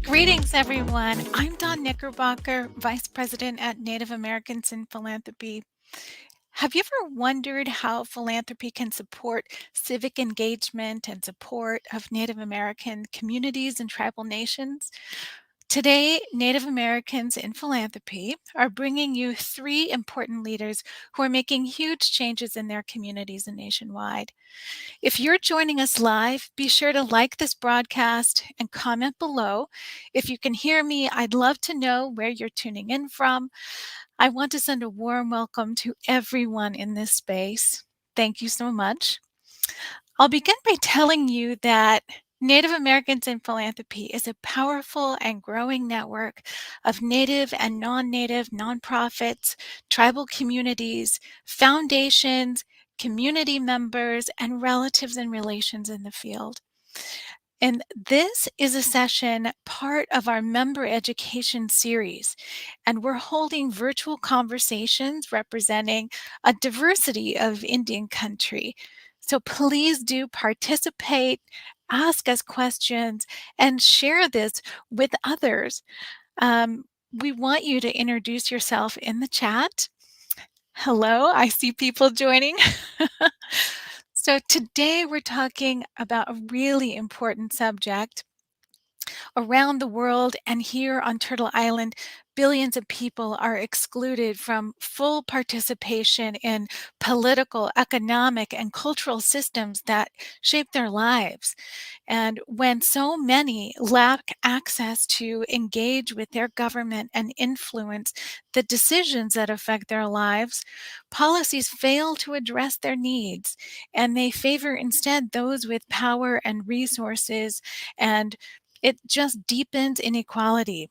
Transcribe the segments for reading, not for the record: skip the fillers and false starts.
Greetings, everyone. I'm Dawn Knickerbocker, Vice President at Native Americans in Philanthropy. Have you ever wondered how philanthropy can support civic engagement and support of Native American communities and tribal nations? Today, Native Americans in Philanthropy are bringing you three important leaders who are making huge changes in their communities and nationwide. If you're joining us live, be sure to like this broadcast and comment below. If you can hear me, I'd love to know where you're tuning in from. I want to send a warm welcome to everyone in this space. Thank you so much. I'll begin by telling you that Native Americans in Philanthropy is a powerful and growing network of Native and non-Native nonprofits, tribal communities, foundations, community members, and relatives and relations in the field. And this is a session part of our member education series, and we're holding virtual conversations representing a diversity of Indian country. So please do participate, ask us questions, and share this with others. We want you to introduce yourself in the chat. Hello, I see people joining. So today we're talking about a really important subject. Around the world and here on Turtle Island, billions of people are excluded from full participation in political, economic, and cultural systems that shape their lives. And when so many lack access to engage with their government and influence the decisions that affect their lives, policies fail to address their needs, and they favor instead those with power and resources, and it just deepens inequality.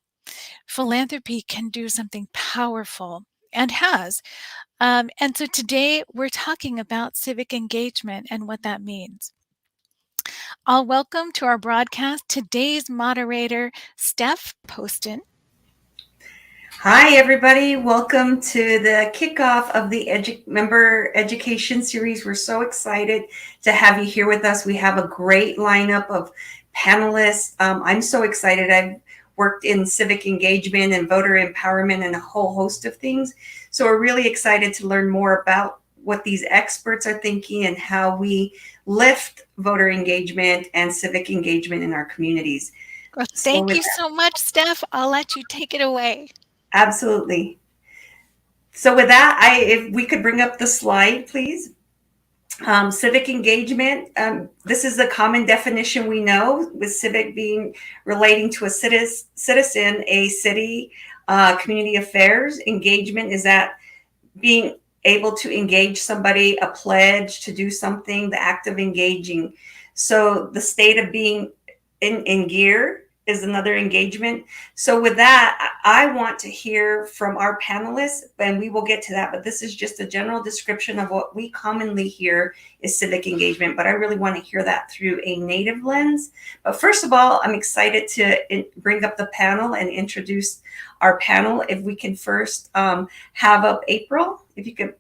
Philanthropy can do something powerful and has. And so today we're talking about civic engagement and what that means. I'll welcome to our broadcast today's moderator, Steph Poston. Hi, everybody. Welcome to the kickoff of the member education series. We're so excited to have you here with us. We have a great lineup of panelists. I'm so excited. I've worked in civic engagement and voter empowerment and a whole host of things. So we're really excited to learn more about what these experts are thinking and how we lift voter engagement and civic engagement in our communities. Well, thank you so much, Steph. I'll let you take it away. Absolutely. So with that, if we could bring up the slide, please. Civic engagement. This is a common definition we know, with civic being relating to a citizen, a city, community affairs. Engagement is that being able to engage somebody, a pledge to do something, the act of engaging. So the state of being in gear is another engagement. So with that, I want to hear from our panelists, and we will get to that, but this is just a general description of what we commonly hear is civic engagement, but I really want to hear that through a Native lens. But first of all, I'm excited to bring up the panel and introduce our panel. If we can first have up April, if you could.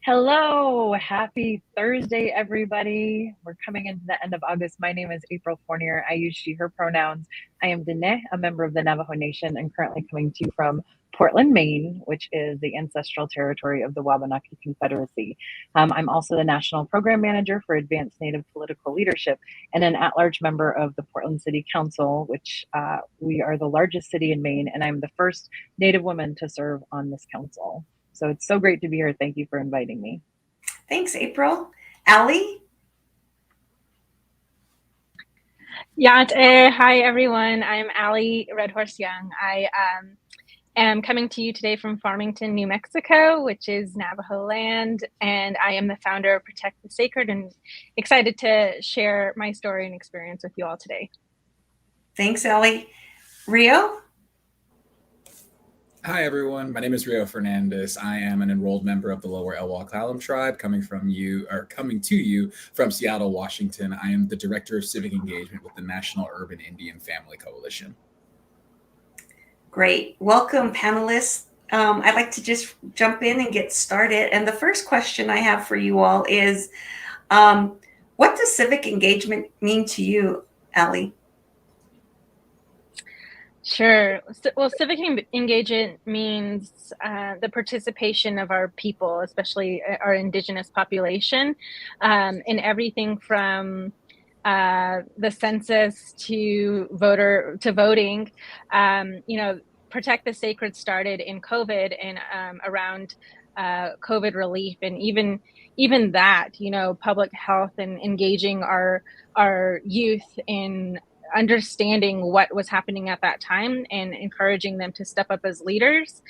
Hello, happy Thursday, everybody. We're coming into the end of August. My name is April Fournier. I use she, her pronouns. I am Diné, a member of the Navajo Nation, and currently coming to you from Portland, Maine, which is the ancestral territory of the Wabanaki Confederacy. I'm also the National Program Manager for Advanced Native Political Leadership and an at-large member of the Portland City Council, which we are the largest city in Maine, and I'm the first Native woman to serve on this council. So it's so great to be here. Thank you for inviting me. Thanks, April. Allie? Yeah, hi everyone. I'm Allie Redhorse Young. I am coming to you today from Farmington, New Mexico, which is Navajo land, and I am the founder of Protect the Sacred, and excited to share my story and experience with you all today. Thanks, Allie. Rio? Hi, everyone. My name is Rio Fernandes. I am an enrolled member of the lower Elwha Klallam Tribe, coming to you from Seattle, Washington. I am the Director of Civic Engagement with the National Urban Indian Family Coalition. Great. Welcome, panelists. I'd like to just jump in and get started. And the first question I have for you all is, what does civic engagement mean to you, Allie? Sure. Well, civic engagement means the participation of our people, especially our Indigenous population, in everything from the census to voting. Protect the Sacred started in COVID and around COVID relief, and even that, public health and engaging our youth in understanding what was happening at that time and encouraging them to step up as leaders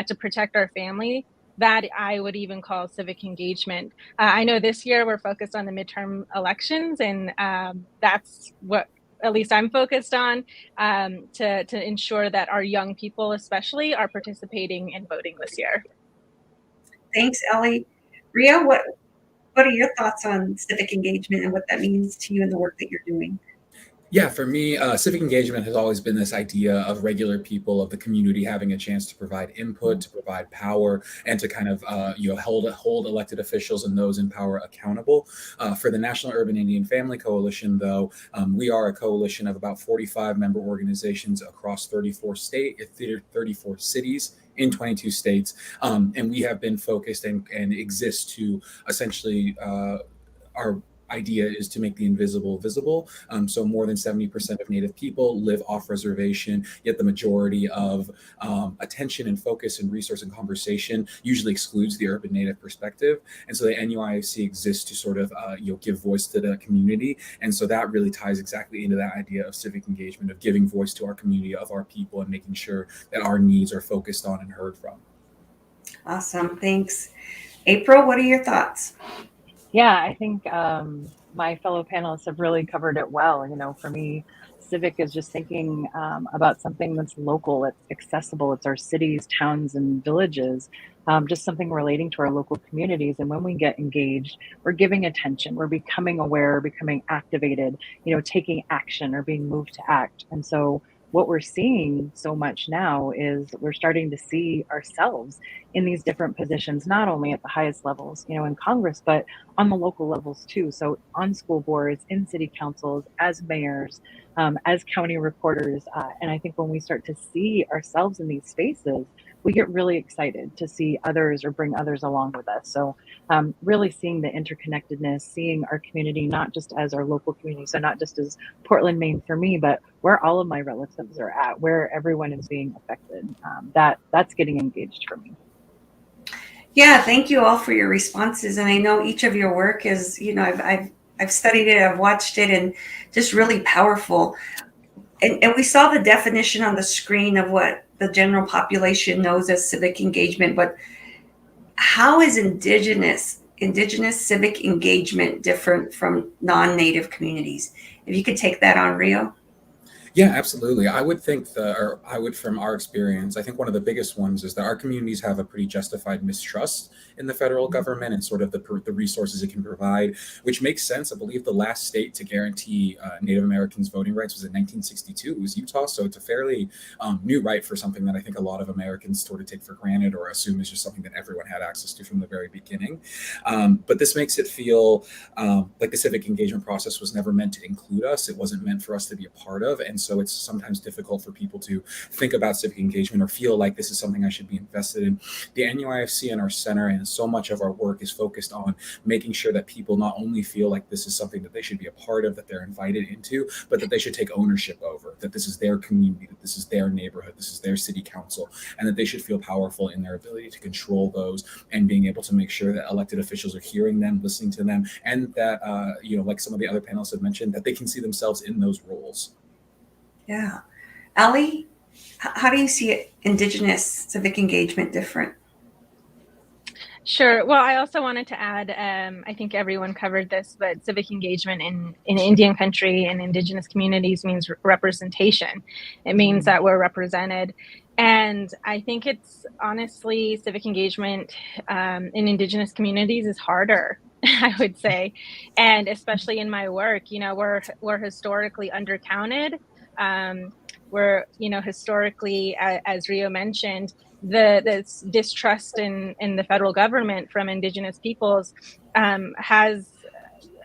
to protect our family. That I would even call civic engagement. I know this year we're focused on the midterm elections, and that's what at least I'm focused on, to ensure that our young people especially are participating in voting this year. Thanks, Allie. Rio, what are your thoughts on civic engagement and what that means to you in the work that you're doing? Yeah, for me, civic engagement has always been this idea of regular people of the community having a chance to provide input, to provide power, and to kind of hold elected officials and those in power accountable. For the National Urban Indian Family Coalition, though, we are a coalition of about 45 member organizations across 34 cities in 22 states, and we have been focused and exist to essentially our idea is to make the invisible visible. So more than 70% of Native people live off reservation, yet the majority of attention and focus and resource and conversation usually excludes the urban Native perspective. And so the NUIFC exists to sort of give voice to the community. And so that really ties exactly into that idea of civic engagement, of giving voice to our community, of our people, and making sure that our needs are focused on and heard from. Awesome. Thanks. April, what are your thoughts? Yeah, I think my fellow panelists have really covered it well. For me, civic is just thinking about something that's local, it's accessible, it's our cities, towns, and villages, just something relating to our local communities. And when we get engaged, we're giving attention, we're becoming aware, becoming activated, taking action or being moved to act. And so what we're seeing so much now is we're starting to see ourselves in these different positions, not only at the highest levels, in Congress, but on the local levels too. So on school boards, in city councils, as mayors, as county recorders. And I think when we start to see ourselves in these spaces, we get really excited to see others or bring others along with us. So really seeing the interconnectedness, seeing our community, not just as our local community, so not just as Portland, Maine for me, but where all of my relatives are at, where everyone is being affected. That's getting engaged for me. Yeah, thank you all for your responses. And I know each of your work is, I've studied it, I've watched it, and just really powerful. And we saw the definition on the screen of what the general population knows as civic engagement, but how is Indigenous civic engagement different from non-Native communities? If you could take that on, Rio. Yeah, absolutely. I would think from our experience, I think one of the biggest ones is that our communities have a pretty justified mistrust in the federal government and sort of the resources it can provide, which makes sense. I believe the last state to guarantee Native Americans voting rights was in 1962. It was Utah. So it's a fairly new right for something that I think a lot of Americans sort of take for granted or assume is just something that everyone had access to from the very beginning. But this makes it feel like the civic engagement process was never meant to include us. It wasn't meant for us to be a part of. And so it's sometimes difficult for people to think about civic engagement or feel like this is something I should be invested in. The NUIFC and our center and so much of our work is focused on making sure that people not only feel like this is something that they should be a part of, that they're invited into, but that they should take ownership over, that this is their community, that this is their neighborhood, this is their city council, and that they should feel powerful in their ability to control those and being able to make sure that elected officials are hearing them, listening to them, and that, like some of the other panelists have mentioned, that they can see themselves in those roles. Yeah. Allie? How do you see Indigenous civic engagement different? Sure. Well, I also wanted to add, I think everyone covered this, but civic engagement in Indian country and Indigenous communities means representation. It means that we're represented. And I think it's honestly, civic engagement in Indigenous communities is harder, I would say. And especially in my work, you know, we're historically undercounted. We're, you know, historically, as Rio mentioned, this distrust in the federal government from Indigenous peoples has,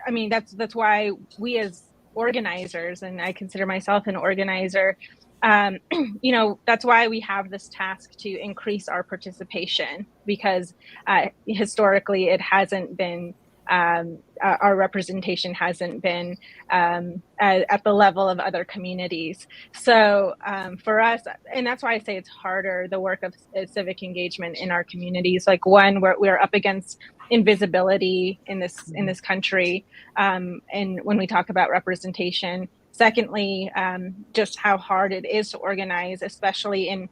I mean, that's why we as organizers, and I consider myself an organizer, you know, that's why we have this task to increase our participation, because historically it hasn't been, our representation hasn't been at the level of other communities. So for us, and that's why I say it's harder, the work of civic engagement in our communities. Like, one, we're up against invisibility in this country, and when we talk about representation. Secondly, just how hard it is to organize, especially in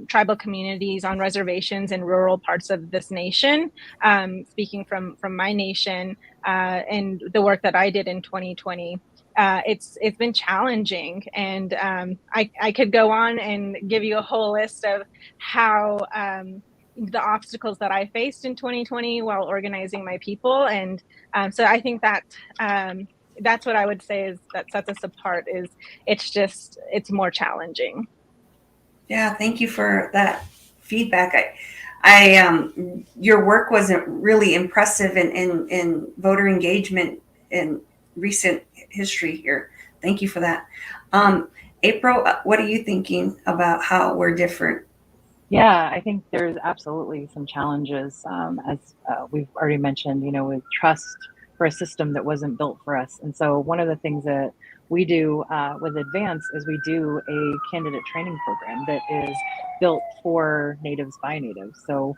tribal communities on reservations in rural parts of this nation. Speaking from my nation and the work that I did in 2020, it's been challenging, and I could go on and give you a whole list of how the obstacles that I faced in 2020 while organizing my people, and so I think that that's what I would say is that sets us apart. Is it's more challenging. Yeah, thank you for that feedback. Your work wasn't really impressive in voter engagement in recent history here. Thank you for that. April, what are you thinking about how we're different? Yeah, I think there's absolutely some challenges, as we've already mentioned, you know, with trust for a system that wasn't built for us. And so one of the things that we do with Advance is we do a candidate training program that is built for natives by natives. So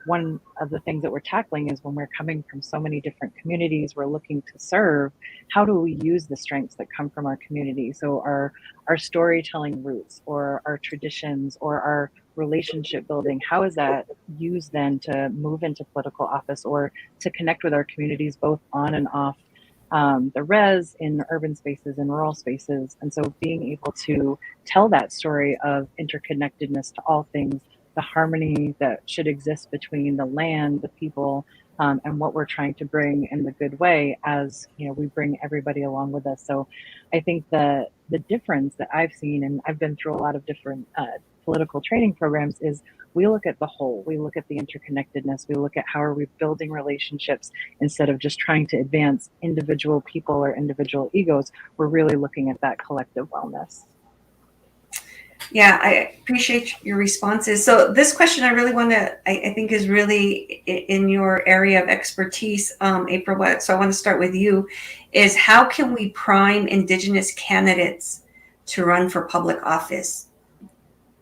one of the things that we're tackling is, when we're coming from so many different communities, we're looking to serve, how do we use the strengths that come from our community? So our storytelling roots, or our traditions, or our relationship building, how is that used then to move into political office, or to connect with our communities both on and off the res, in urban spaces and rural spaces? And so being able to tell that story of interconnectedness to all things, the harmony that should exist between the land, the people, and what we're trying to bring in the good way, as you know, we bring everybody along with us. So I think the difference that I've seen, and I've been through a lot of different political training programs, is we look at the whole, we look at the interconnectedness, we look at how are we building relationships instead of just trying to advance individual people or individual egos. We're really looking at that collective wellness. Yeah, I appreciate your responses. So this question I really want to, I think is really in your area of expertise, April. So I want to start with you, is how can we prime Indigenous candidates to run for public office?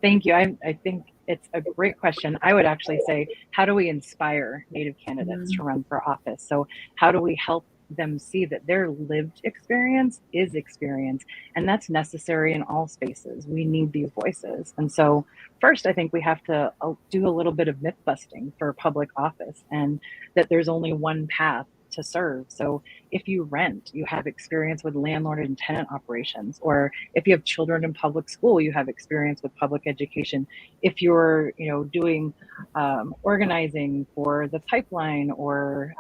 Thank you. I think it's a great question. I would actually say, how do we inspire Native candidates to run for office? So how do we help them see that their lived experience is experience, and that's necessary in all spaces? We need these voices. And so first, I think we have to do a little bit of myth busting for public office, and that there's only one path to serve. So if you rent, you have experience with landlord and tenant operations, or if you have children in public school, you have experience with public education. If you're, you know, doing organizing for the pipeline, or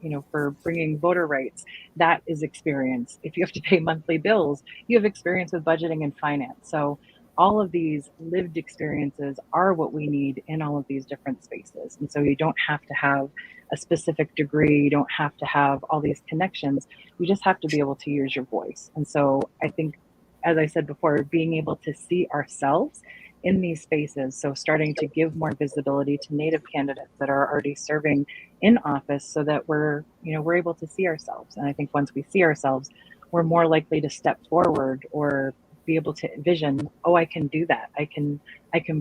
you know, for bringing voter rights, that is experience. If you have to pay monthly bills, you have experience with budgeting and finance. So all of these lived experiences are what we need in all of these different spaces. And so you don't have to have a specific degree, you don't have to have all these connections, you just have to be able to use your voice. And so I think, as I said before, being able to see ourselves in these spaces, so starting to give more visibility to Native candidates that are already serving in office, so that we're able to see ourselves. And I think once we see ourselves, we're more likely to step forward, or be able to envision, oh, I can do that. I can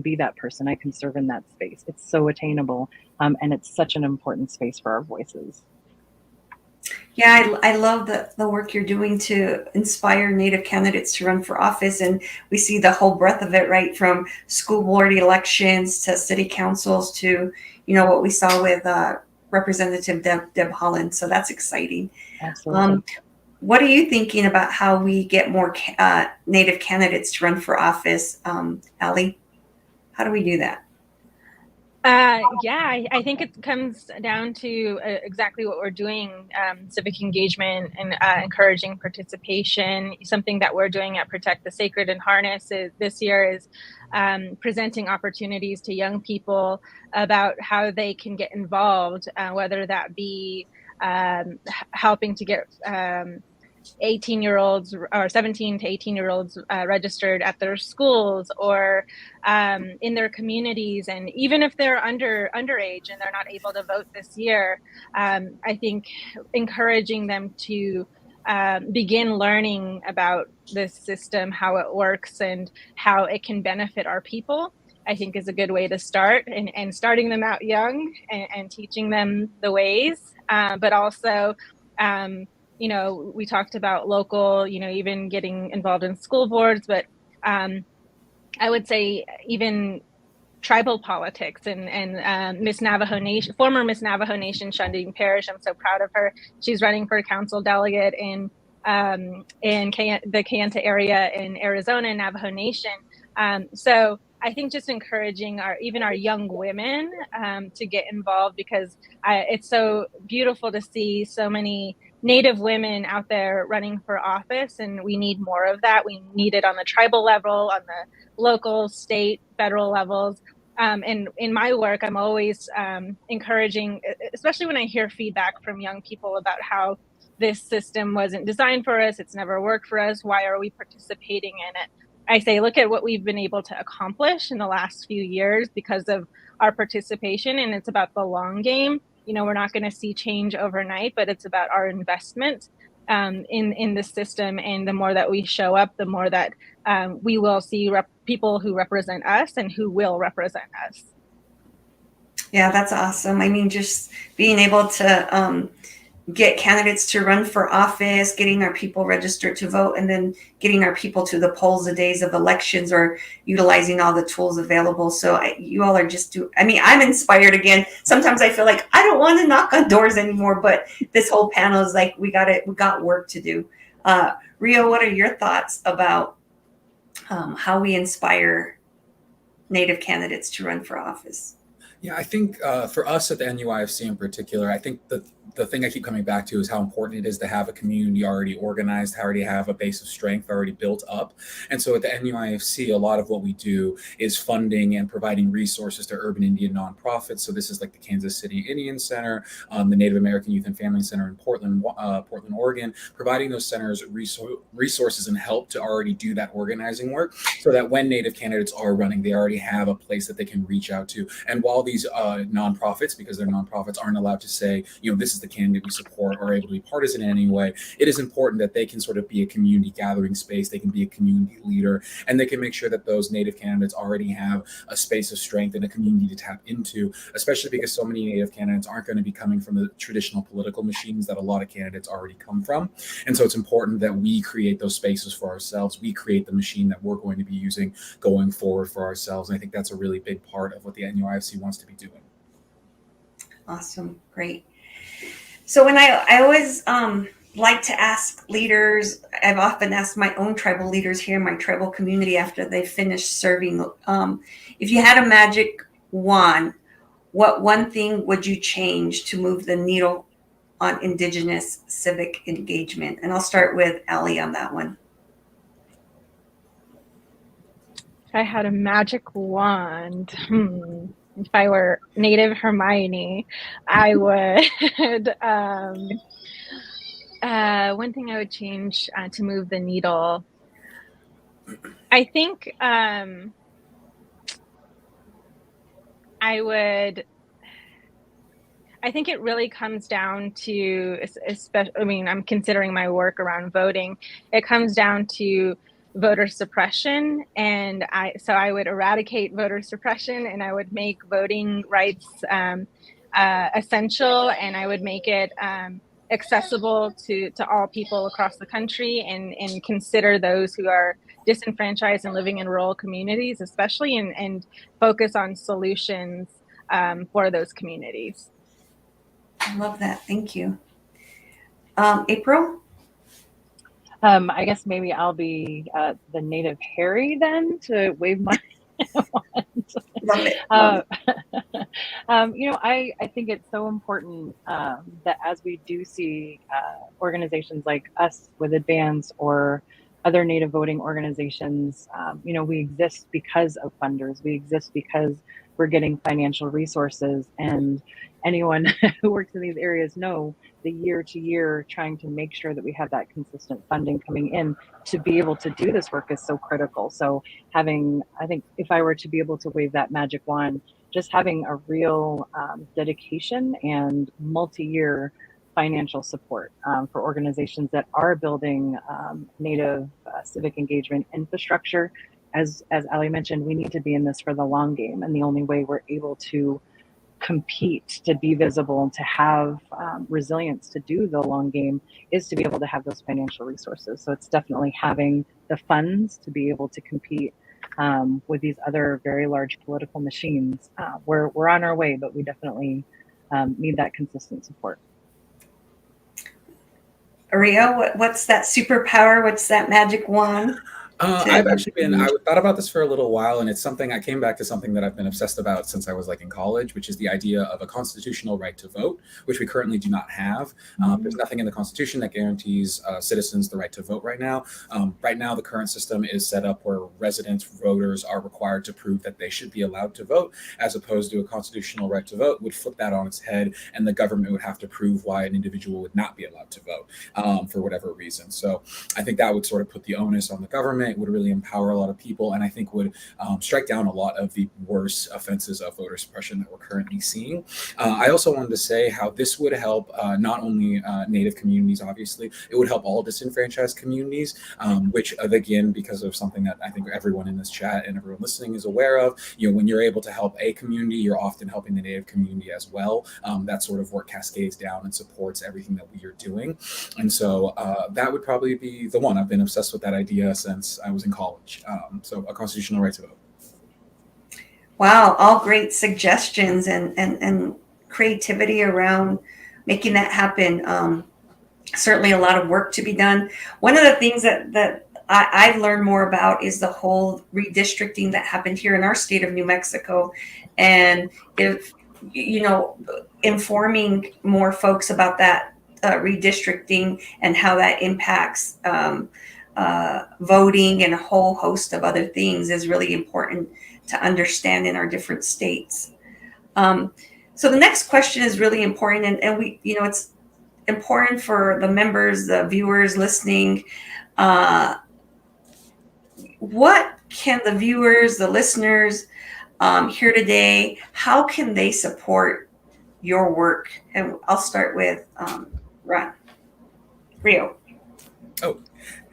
be that person. I can serve in that space. It's so attainable, and it's such an important space for our voices. Yeah, I love the work you're doing to inspire Native candidates to run for office. And we see the whole breadth of it, right? From school board elections to city councils to, what we saw with Representative Deb Holland. So that's exciting. Absolutely. What are you thinking about how we get more Native candidates to run for office? Allie, how do we do that? Yeah, I think it comes down to exactly what we're doing, civic engagement and encouraging participation. Something that we're doing at Protect the Sacred and Harness this year is presenting opportunities to young people about how they can get involved, whether that be helping to get 18-year-olds or 17 to 18-year-olds registered at their schools or in their communities. And even if they're underage and they're not able to vote this year, I think encouraging them to begin learning about this system, how it works, and how it can benefit our people, I think is a good way to start, and starting them out young and teaching them the ways, but also we talked about local, even getting involved in school boards, but I would say even tribal politics and Miss Navajo Nation, former Miss Navajo Nation, Shunding Parrish. I'm so proud of her. She's running for council delegate in the Kayenta area in Arizona, Navajo Nation. So I think just encouraging our young women to get involved, because it's so beautiful to see so many Native women out there running for office, and we need more of that. We need it on the tribal level, on the local, state, federal levels. And in my work, I'm always encouraging, especially when I hear feedback from young people about how this system wasn't designed for us, it's never worked for us, why are we participating in it? I say, look at what we've been able to accomplish in the last few years because of our participation, and it's about the long game. We're not going to see change overnight, but it's about our investment in the system. And the more that we show up, the more that we will see people who represent us and who will represent us. Yeah, that's awesome. I mean, just being able to get candidates to run for office, getting our people registered to vote, and then getting our people to the polls the days of elections, or utilizing all the tools available. So you all are I'm inspired again. Sometimes I feel like I don't want to knock on doors anymore, but this whole panel is like, we got work to do. Rio, what are your thoughts about how we inspire Native candidates to run for office? Yeah, I think for us at the NUIFC in particular, I think the thing I keep coming back to is how important it is to have a community already organized, already have a base of strength already built up. And so at the NUIFC, a lot of what we do is funding and providing resources to urban Indian nonprofits. So this is like the Kansas City Indian Center, the Native American Youth and Family Center in Portland, Oregon, providing those centers resources and help to already do that organizing work, so that when Native candidates are running, they already have a place that they can reach out to. And while these nonprofits, because they're nonprofits, aren't allowed to say, this is the candidate we support, or able to be partisan in any way, it is important that they can sort of be a community gathering space. They can be a community leader, and they can make sure that those Native candidates already have a space of strength and a community to tap into, especially because so many Native candidates aren't going to be coming from the traditional political machines that a lot of candidates already come from. And so it's important that we create those spaces for ourselves. We create the machine that we're going to be using going forward for ourselves. And I think that's a really big part of what the NUIFC wants to be doing. Awesome. Great. So when I always like to ask leaders, I've often asked my own tribal leaders here in my tribal community after they finish serving, if you had a magic wand, what one thing would you change to move the needle on Indigenous civic engagement? And I'll start with Allie on that one. If I had a magic wand, if I were Native Hermione, I would, one thing I would change to move the needle, I think I think it really comes down to, especially, I'm considering my work around voting, it comes down to voter suppression. And I would eradicate voter suppression, and I would make voting rights essential, and I would make it accessible to all people across the country, and consider those who are disenfranchised and living in rural communities, especially, and focus on solutions for those communities. I love that. Thank you. April? I guess maybe I'll be the native Harry then to wave my wand. Love it. Love it. I think it's so important that as we do see organizations like us with Advance or other Native voting organizations, we exist because of funders. We exist because we're getting financial resources, and anyone who works in these areas know the year to year trying to make sure that we have that consistent funding coming in to be able to do this work is so critical. So I think if I were to be able to wave that magic wand, just having a real dedication and multi-year financial support for organizations that are building Native civic engagement infrastructure. As Allie mentioned, we need to be in this for the long game, and the only way we're able to compete, to be visible, and to have resilience to do the long game is to be able to have those financial resources. So it's definitely having the funds to be able to compete with these other very large political machines. We're on our way, but we definitely need that consistent support. Rio, what's that superpower? What's that magic wand? I've actually I thought about this for a little while, and it's something I came back to something that I've been obsessed about since I was in college, which is the idea of a constitutional right to vote, which we currently do not have. There's nothing in the Constitution that guarantees citizens the right to vote right now. Right now, the current system is set up where resident voters are required to prove that they should be allowed to vote, as opposed to a constitutional right to vote would flip that on its head, and the government would have to prove why an individual would not be allowed to vote for whatever reason. So I think that would sort of put the onus on the government. It would really empower a lot of people, and I think would strike down a lot of the worst offenses of voter suppression that we're currently seeing. I also wanted to say how this would help not only Native communities, obviously, it would help all disenfranchised communities, which again, because of something that I think everyone in this chat and everyone listening is aware of, when you're able to help a community, you're often helping the Native community as well. That sort of work cascades down and supports everything that we are doing. And so that would probably be the one. I've been obsessed with that idea since I was in college. So a constitutional right to vote. Wow, all great suggestions and creativity around making that happen. Certainly a lot of work to be done. One of the things that I've learned more about is the whole redistricting that happened here in our state of New Mexico. And if, informing more folks about that redistricting and how that impacts voting and a whole host of other things is really important to understand in our different states. So the next question is really important, and we, it's important for the members, the viewers listening. What can the viewers, the listeners here today, how can they support your work? And I'll start with Rio. Oh,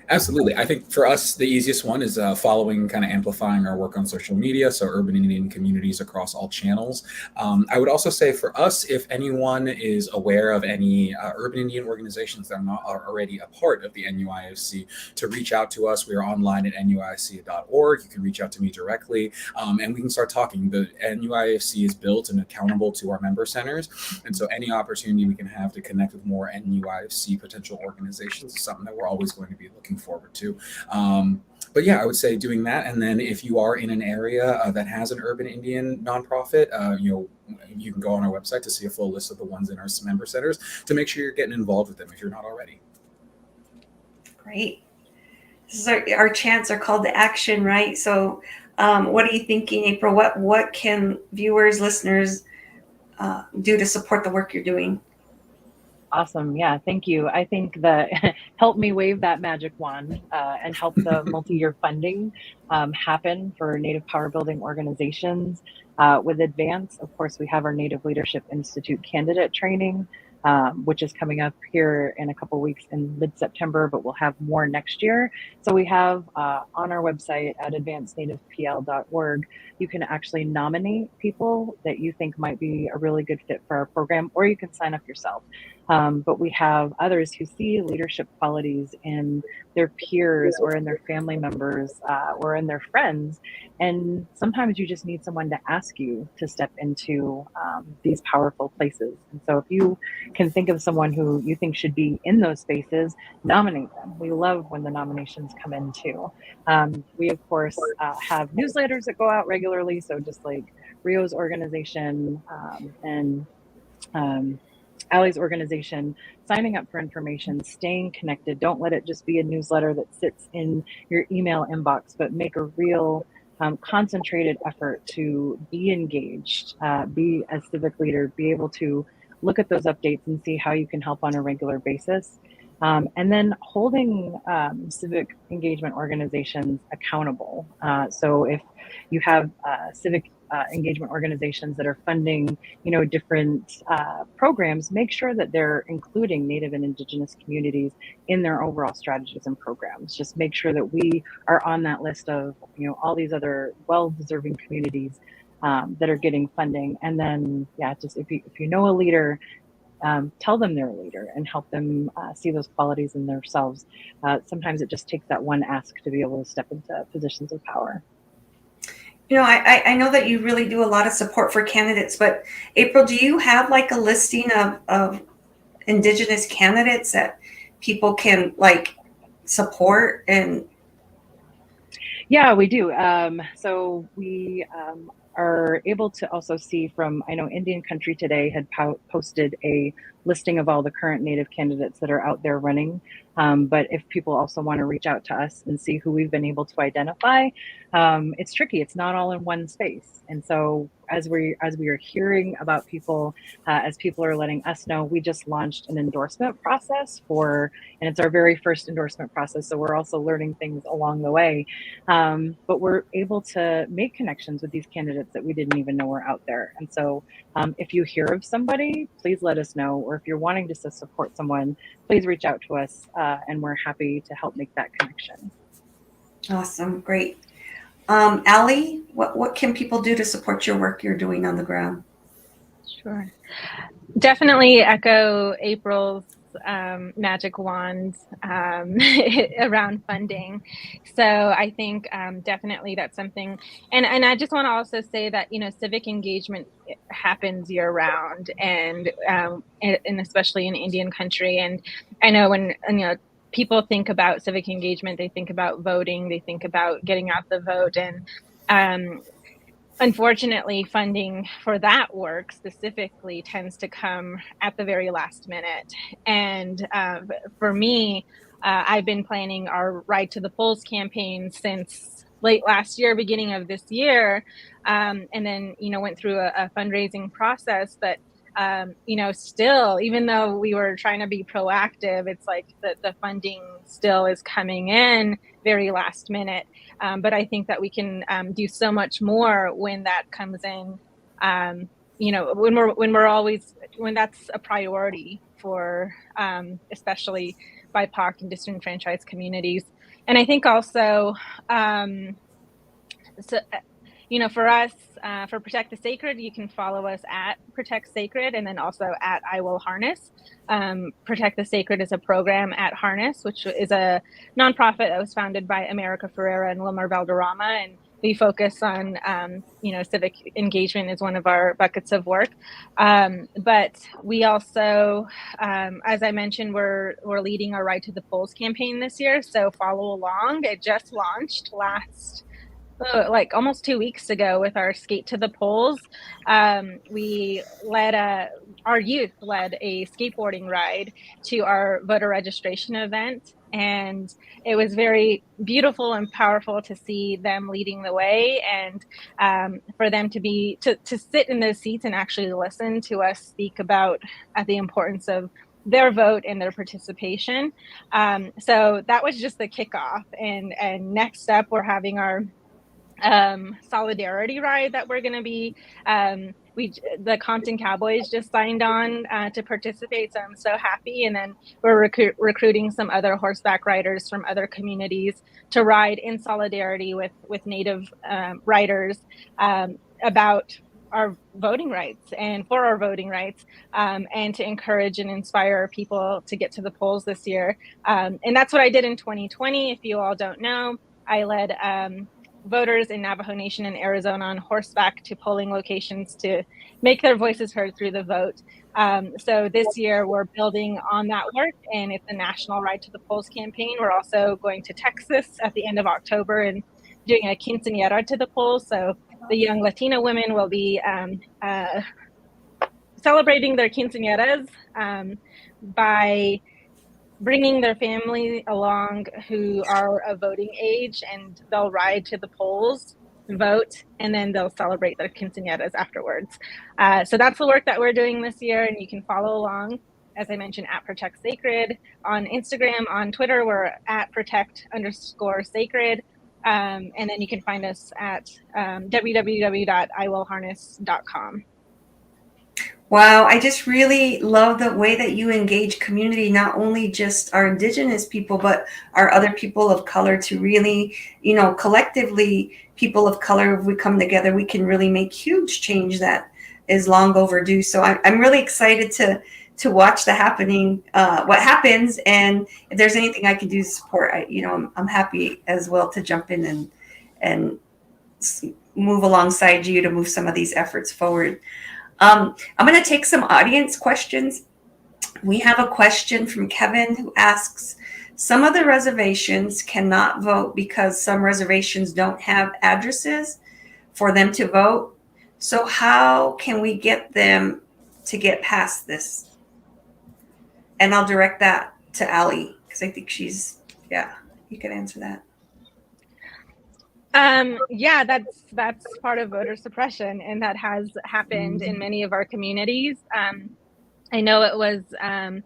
absolutely. I think for us, the easiest one is following, kind of amplifying our work on social media. So urban Indian communities across all channels. I would also say for us, if anyone is aware of any urban Indian organizations that are already a part of the NUIFC, to reach out to us. We are online at nuifc.org. You can reach out to me directly, and we can start talking. The NUIFC is built and accountable to our member centers. And so any opportunity we can have to connect with more NUIFC potential organizations is something that we're always going to be looking forward to. But yeah, I would say doing that. And then if you are in an area that has an urban Indian nonprofit, you can go on our website to see a full list of the ones in our member centers to make sure you're getting involved with them if you're not already. Great. This is our chance, our call to action, right? So what are you thinking, April? What can viewers, listeners do to support the work you're doing? Awesome. Yeah, thank you. I think that help me wave that magic wand and help the multi-year funding happen for Native power building organizations. With Advance, of course, we have our Native Leadership Institute candidate training, which is coming up here in a couple weeks in mid-September, but we'll have more next year. So we have on our website at advancednativepl.org, you can actually nominate people that you think might be a really good fit for our program, or you can sign up yourself. But we have others who see leadership qualities in their peers or in their family members or in their friends. And sometimes you just need someone to ask you to step into these powerful places. And so if you can think of someone who you think should be in those spaces, nominate them. We love when the nominations come in too. We, of course, have newsletters that go out regularly. So just like Rio's organization and Allie's organization, signing up for information, staying connected. Don't let it just be a newsletter that sits in your email inbox, but make a real concentrated effort to be engaged, be a civic leader, be able to look at those updates and see how you can help on a regular basis. And then holding civic engagement organizations accountable. So if you have civic engagement organizations that are funding, different programs, make sure that they're including Native and Indigenous communities in their overall strategies and programs. Just make sure that we are on that list of, all these other well-deserving communities that are getting funding. And then, just if you know a leader, tell them they're a leader and help them see those qualities in themselves. Sometimes it just takes that one ask to be able to step into positions of power. I know that you really do a lot of support for candidates, but April, do you have like a listing of Indigenous candidates that people can like support? And yeah, we do. So we are able to also see from, I know Indian Country Today had posted a listing of all the current Native candidates that are out there running. But if people also want to reach out to us and see who we've been able to identify, it's tricky. It's not all in one space. And so as we are hearing about people, as people are letting us know, we just launched an endorsement process and it's our very first endorsement process. So we're also learning things along the way. But we're able to make connections with these candidates that we didn't even know were out there. And so if you hear of somebody, please let us know. Or if you're wanting to support someone, please reach out to us and we're happy to help make that connection. Awesome. Great. Allie, what can people do to support your work you're doing on the ground? Sure. Definitely echo April's magic wand around funding. So I think definitely that's something. And I just want to also say that, civic engagement happens year round and especially in Indian country. And I know when, people think about civic engagement, they think about voting, they think about getting out the vote. And unfortunately, funding for that work specifically tends to come at the very last minute. And for me, I've been planning our Ride to the Polls campaign since late last year, beginning of this year, and then, went through a fundraising process. But still, even though we were trying to be proactive, it's like the funding still is coming in very last minute. But I think that we can do so much more when that comes in, when that's a priority for especially BIPOC and disenfranchised communities. And I think also, for us, for Protect the Sacred, you can follow us at Protect Sacred and then also at I Will Harness. Protect the Sacred is a program at Harness, which is a nonprofit that was founded by America Ferrera and Wilmer Valderrama. And we focus on, civic engagement is one of our buckets of work. But we also, as I mentioned, we're leading our Ride to the Polls campaign this year. So follow along. It just launched almost 2 weeks ago with our Skate to the Polls. We our youth led a skateboarding ride to our voter registration event. And it was very beautiful and powerful to see them leading the way and for them to sit in those seats and actually listen to us speak about the importance of their vote and their participation. So that was just the kickoff. And next up, we're having our solidarity ride that we're going to be the Compton Cowboys just signed on to participate, so I'm so happy. And then we're recruiting some other horseback riders from other communities to ride in solidarity with Native riders about our voting rights and for our voting rights, and to encourage and inspire people to get to the polls this year. And that's what I did in 2020. If you all don't know, I led voters in Navajo Nation in Arizona on horseback to polling locations to make their voices heard through the vote. So this year we're building on that work, and it's a national Ride to the Polls campaign. We're also going to Texas at the end of October and doing a quinceañera to the polls. So the young Latina women will be celebrating their quinceañeras by bringing their family along who are of voting age, and they'll ride to the polls, vote, and then they'll celebrate their quinceañeras afterwards. So that's the work that we're doing this year, and you can follow along, as I mentioned, at Protect Sacred on Instagram. On Twitter, we're at protect_sacred. And then you can find us at www.iwillharness.com. Wow, I just really love the way that you engage community, not only just our Indigenous people, but our other people of color, to really, collectively, people of color, if we come together, we can really make huge change that is long overdue. So I'm really excited to watch what happens. And if there's anything I can do to support, I'm happy as well to jump in and move alongside you to move some of these efforts forward. I'm going to take some audience questions. We have a question from Kevin who asks, some of the reservations cannot vote because some reservations don't have addresses for them to vote. So how can we get them to get past this? And I'll direct that to Allie, because I think you can answer that. Yeah, that's part of voter suppression, and that has happened in many of our communities. I know it was an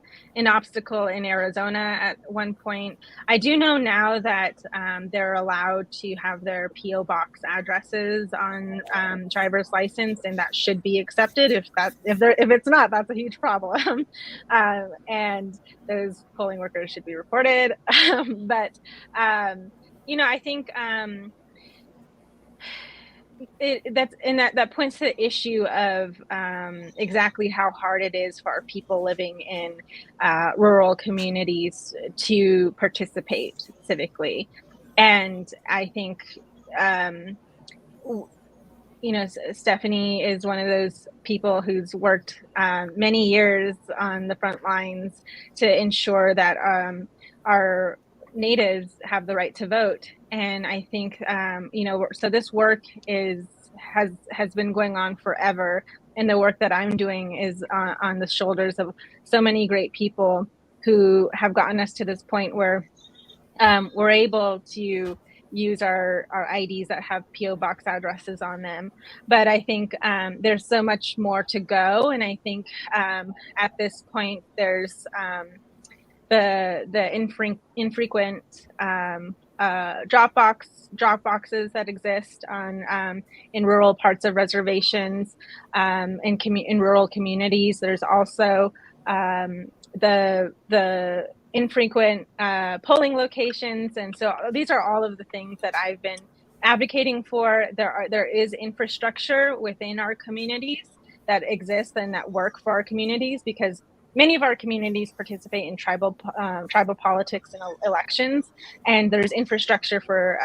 obstacle in Arizona at one point. I do know now that they're allowed to have their PO box addresses on driver's license, and that should be accepted. If it's not, that's a huge problem. And those polling workers should be reported. But I think that points to the issue of exactly how hard it is for our people living in rural communities to participate civically. And I think Stephanie is one of those people who's worked many years on the front lines to ensure that our natives have the right to vote. And I think, so this work has been going on forever. And the work that I'm doing is on the shoulders of so many great people who have gotten us to this point where we're able to use our IDs that have PO box addresses on them. But I think there's so much more to go. And I think at this point, there's the infrequent drop boxes that exist in rural parts of reservations, in rural communities. There's also the infrequent polling locations, and so these are all of the things that I've been advocating for. There is infrastructure within our communities that exists and that work for our communities, because many of our communities participate in tribal politics and elections, and there's infrastructure for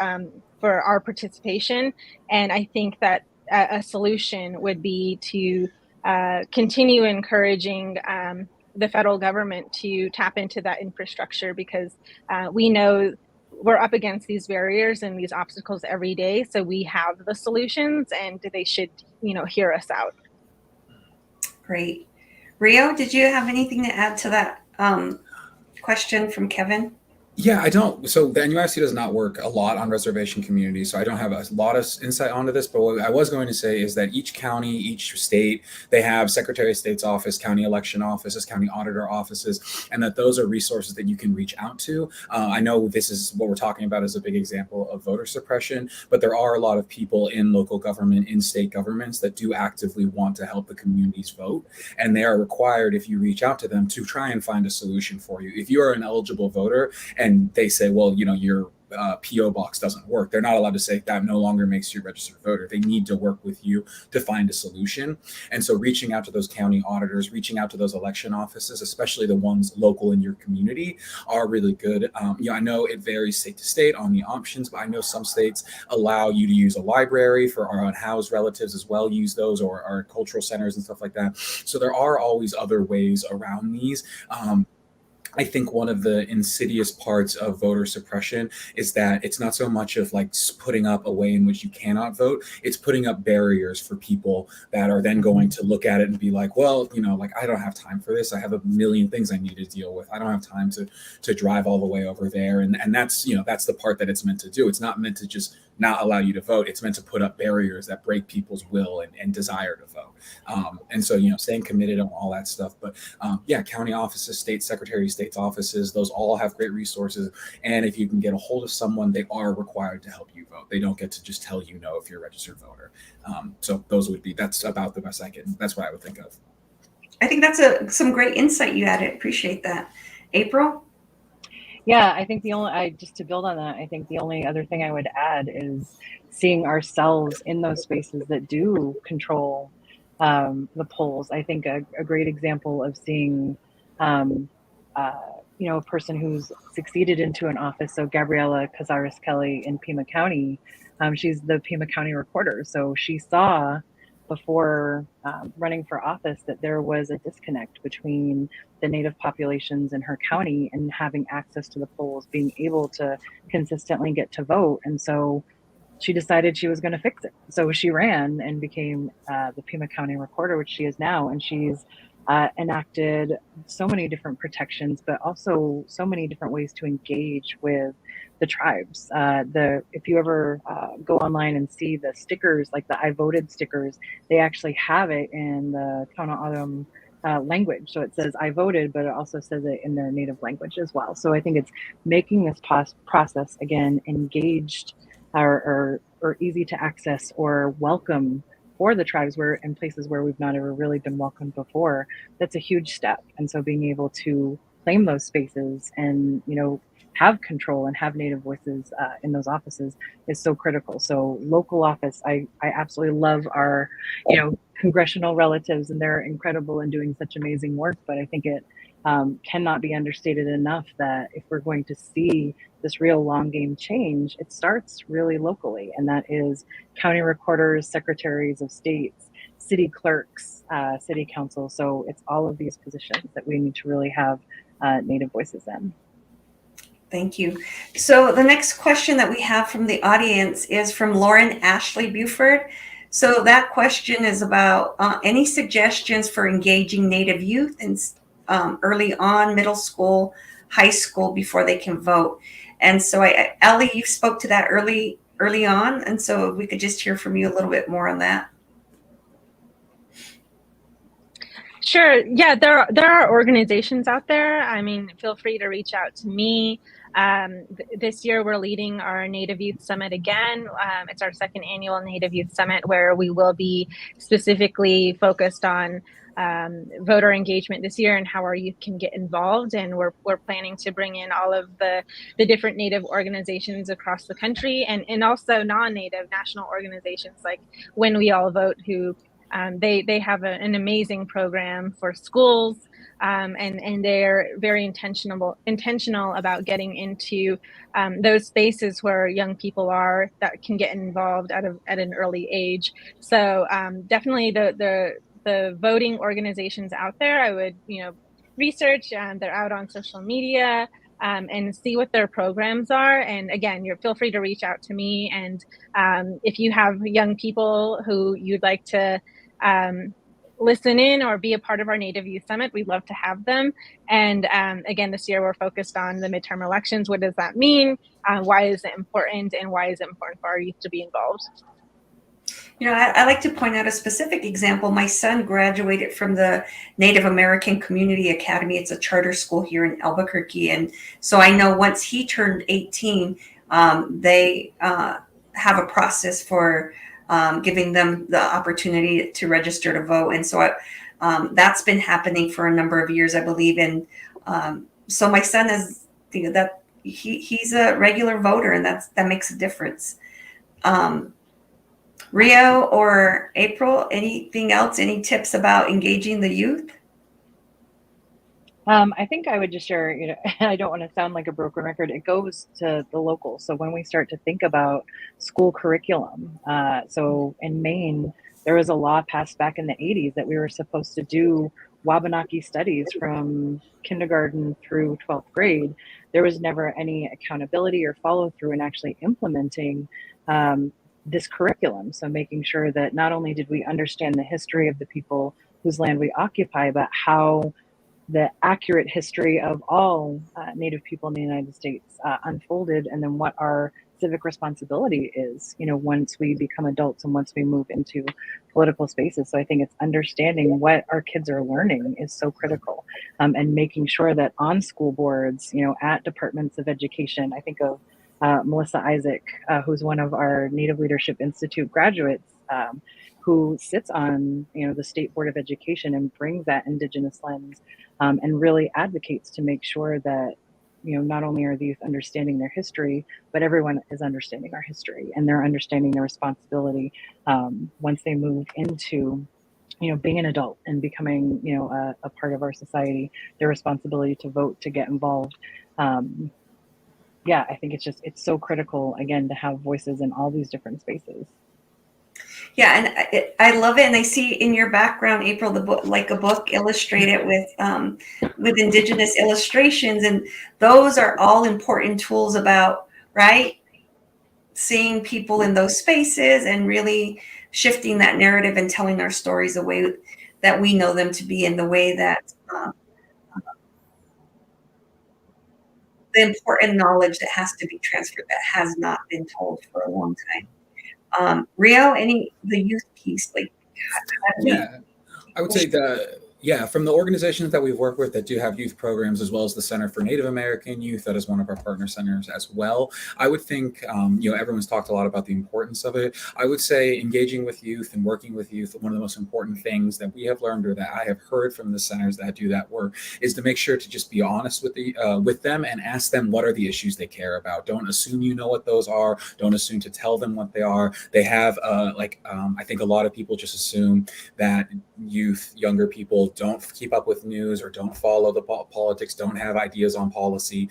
our participation. And I think that a solution would be to continue encouraging the federal government to tap into that infrastructure, because we know we're up against these barriers and these obstacles every day. So we have the solutions, and they should, hear us out. Great. Rio, did you have anything to add to that question from Kevin? Yeah, I don't. So the NUIC does not work a lot on reservation communities, so I don't have a lot of insight onto this. But what I was going to say is that each county, each state, they have Secretary of State's office, county election offices, county auditor offices, and that those are resources that you can reach out to. I know this is what we're talking about as a big example of voter suppression, but there are a lot of people in local government, in state governments, that do actively want to help the communities vote. And they are required, if you reach out to them, to try and find a solution for you. If you are an eligible voter and they say, well, you're PO box doesn't work. They're not allowed to say that no longer makes you a registered voter. They need to work with you to find a solution. And so reaching out to those county auditors, reaching out to those election offices, especially the ones local in your community, are really good. I know it varies state to state on the options, but I know some states allow you to use a library for our unhoused relatives as well, use those, or our cultural centers and stuff like that. So there are always other ways around these. I think one of the insidious parts of voter suppression is that it's not so much of like putting up a way in which you cannot vote. It's putting up barriers for people that are then going to look at it and be like, well, like I don't have time for this. I have a million things I need to deal with. I don't have time to drive all the way over there. And that's, that's the part that it's meant to do. It's not meant to just not allow you to vote. It's meant to put up barriers that break people's will and desire to vote. And so, staying committed on all that stuff. But county offices, state secretary of state's offices, those all have great resources. And if you can get a hold of someone, they are required to help you vote. They don't get to just tell you no if you're a registered voter. So that's about the best that's what I would think of. I think that's some great insight you added. Appreciate that. April? Yeah, I think just to build on that, I think the only other thing I would add is seeing ourselves in those spaces that do control the polls. I think a great example of seeing, a person who's succeeded into an office. So Gabriela Cazares-Kelly in Pima County, she's the Pima County recorder. So she saw before running for office that there was a disconnect between the Native populations in her county and having access to the polls, being able to consistently get to vote. And so she decided she was going to fix it. So she ran and became the Pima County recorder, which she is now. And she's enacted so many different protections, but also so many different ways to engage with the tribes. If you ever go online and see the stickers, like the I voted stickers, they actually have it in the Kauna Autumn language. So it says I voted, but it also says it in their native language as well. So I think it's making this process, again, engaged or easy to access or welcome for the tribes in places where we've not ever really been welcomed before. That's a huge step. And so being able to claim those spaces and, have control and have Native voices in those offices is so critical. So local office, I absolutely love our, congressional relatives, and they're incredible and doing such amazing work. But I think it cannot be understated enough that if we're going to see this real long game change, it starts really locally. And that is county recorders, secretaries of states, city clerks, city council. So it's all of these positions that we need to really have Native voices in. Thank you. So the next question that we have from the audience is from Lauren Ashley Buford. So that question is about any suggestions for engaging Native youth in early on, middle school, high school, before they can vote. And so Allie, you spoke to that early on. And so we could just hear from you a little bit more on that. Sure. Yeah, there are organizations out there. I mean, feel free to reach out to me. This year, we're leading our Native Youth Summit again. It's our second annual Native Youth Summit, where we will be specifically focused on voter engagement this year and how our youth can get involved. And we're planning to bring in all of the different Native organizations across the country, and also non-Native national organizations like When We All Vote, who they have an amazing program for schools, and they're very intentional about getting into those spaces where young people are that can get involved at an early age. So definitely the voting organizations out there, I would research. They're out on social media. And see what their programs are. And again, feel free to reach out to me. And if you have young people who you'd like to listen in or be a part of our Native Youth Summit, we'd love to have them. And again, this year we're focused on the midterm elections. What does that mean? Why is it important? And why is it important for our youth to be involved? I like to point out a specific example. My son graduated from the Native American Community Academy. It's a charter school here in Albuquerque. And so I know once he turned 18, they have a process for giving them the opportunity to register to vote. And so that's been happening for a number of years, I believe. And so my son is, he's a regular voter, and that makes a difference. Rio or April, anything else? Any tips about engaging the youth? I think I would just share, I don't want to sound like a broken record. It goes to the local. So when we start to think about school curriculum, so in Maine, there was a law passed back in the 80s that we were supposed to do Wabanaki studies from kindergarten through 12th grade. There was never any accountability or follow through in actually implementing this curriculum. So making sure that not only did we understand the history of the people whose land we occupy, but how the accurate history of all Native people in the United States unfolded, and then what our civic responsibility is, once we become adults and once we move into political spaces. So I think it's understanding what our kids are learning is so critical, and making sure that on school boards, at departments of education. I think of Melissa Isaac, who's one of our Native Leadership Institute graduates, who sits on the State Board of Education and brings that Indigenous lens, and really advocates to make sure that not only are these understanding their history, but everyone is understanding our history, and they're understanding their responsibility once they move into being an adult and becoming a part of our society, their responsibility to vote, to get involved. I think it's so critical, again, to have voices in all these different spaces. Yeah, and I love it. And I see in your background, April, the book, like a book illustrated with Indigenous illustrations, and those are all important tools about, right, seeing people in those spaces and really shifting that narrative and telling our stories the way that we know them to be, in the way that the important knowledge that has to be transferred that has not been told for a long time. Rio, the youth piece, like, Yeah, I would say that, from the organizations that we've worked with that do have youth programs, as well as the Center for Native American Youth, that is one of our partner centers as well. I would think, everyone's talked a lot about the importance of it. I would say engaging with youth and working with youth, one of the most important things that we have learned, or that I have heard from the centers that do that work, is to make sure to just be honest with them and ask them what are the issues they care about. Don't assume you know what those are. Don't assume to tell them what they are. They have, I think a lot of people just assume that younger people don't keep up with news or don't follow the politics, don't have ideas on policy,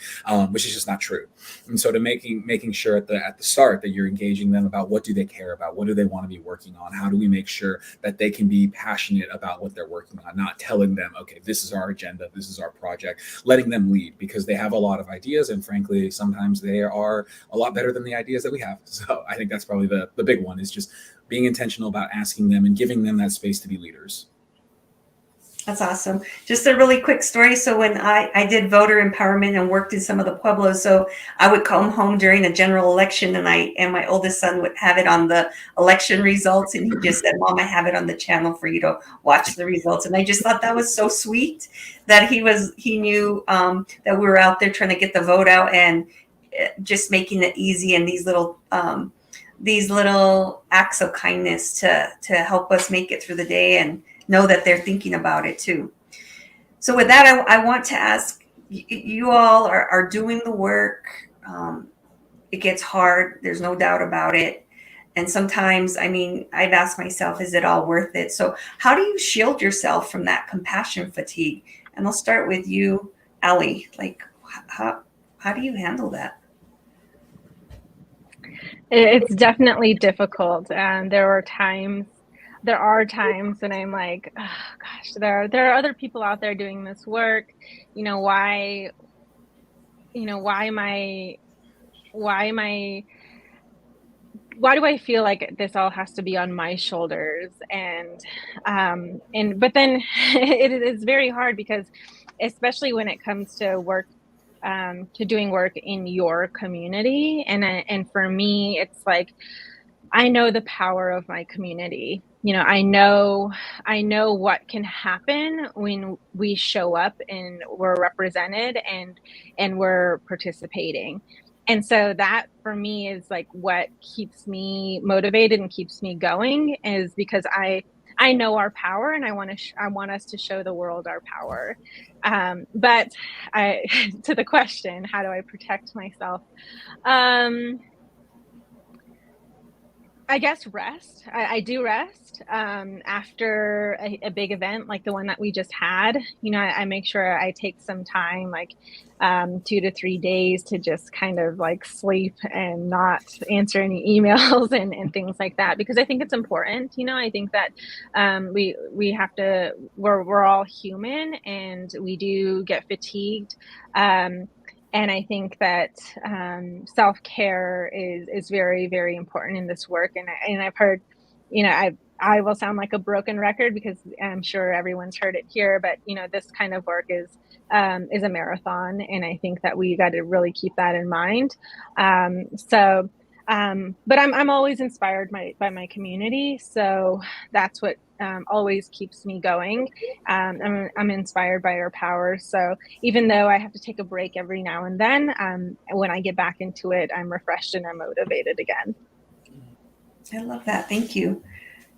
which is just not true. And so to making sure at the start that you're engaging them about what do they care about, what do they want to be working on, how do we make sure that they can be passionate about what they're working on, not telling them, okay, this is our agenda, this is our project, letting them lead, because they have a lot of ideas, and frankly, sometimes they are a lot better than the ideas that we have. So I think that's probably the big one, is just being intentional about asking them and giving them that space to be leaders. That's awesome. Just a really quick story. So when I did voter empowerment and worked in some of the pueblos, so I would come home during a general election, and my oldest son would have it on the election results, and he just said, "Mom, I have it on the channel for you to watch the results." And I just thought that was so sweet that he knew that we were out there trying to get the vote out, and just making it easy, and these little acts of kindness to help us make it through the day and know that they're thinking about it too. So with that, I want to ask, you all are doing the work. It gets hard. There's no doubt about it. And sometimes, I've asked myself, is it all worth it? So how do you shield yourself from that compassion fatigue? And I'll start with you, Allie. Like, how do you handle that? It's definitely difficult. And there are times when I'm like, oh, gosh, there are other people out there doing this work. Why do I feel like this all has to be on my shoulders? But then it is very hard, because especially when it comes to work, to doing work in your community. And for me, it's like, I know the power of my community. I know what can happen when we show up and we're represented and we're participating. And so that for me is like what keeps me motivated and keeps me going, is because I know our power, and I want us to show the world our power. But to the question, how do I protect myself? I guess rest. I do rest after a big event like the one that we just had. I make sure I take some time, like 2 to 3 days, to just kind of like sleep and not answer any emails and things like that, because I think it's important. I think that we have to. We're all human, and we do get fatigued. And I think that self-care is very, very important in this work. And I've heard, I will sound like a broken record because I'm sure everyone's heard it here, but this kind of work is a marathon, and I think that we got to really keep that in mind. But I'm always inspired by my community, so that's what always keeps me going. I'm inspired by our power, so even though I have to take a break every now and then, when I get back into it, I'm refreshed and I'm motivated again. I love that. Thank you.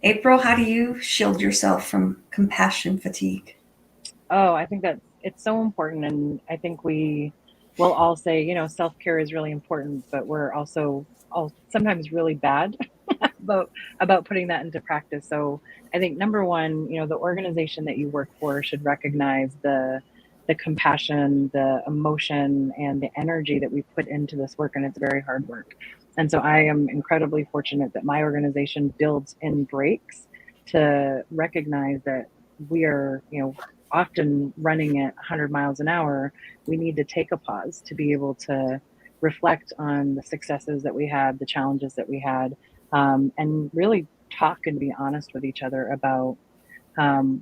April, how do you shield yourself from compassion fatigue? Oh, I think that it's so important. And I think we will all say, self-care is really important, but we're also all sometimes really bad about putting that into practice. So I think number one, the organization that you work for should recognize the compassion, the emotion, and the energy that we put into this work, and it's very hard work. And so I am incredibly fortunate that my organization builds in breaks to recognize that we are, often running at 100 miles an hour. We need to take a pause to be able to reflect on the successes that we had, the challenges that we had, and really talk and be honest with each other about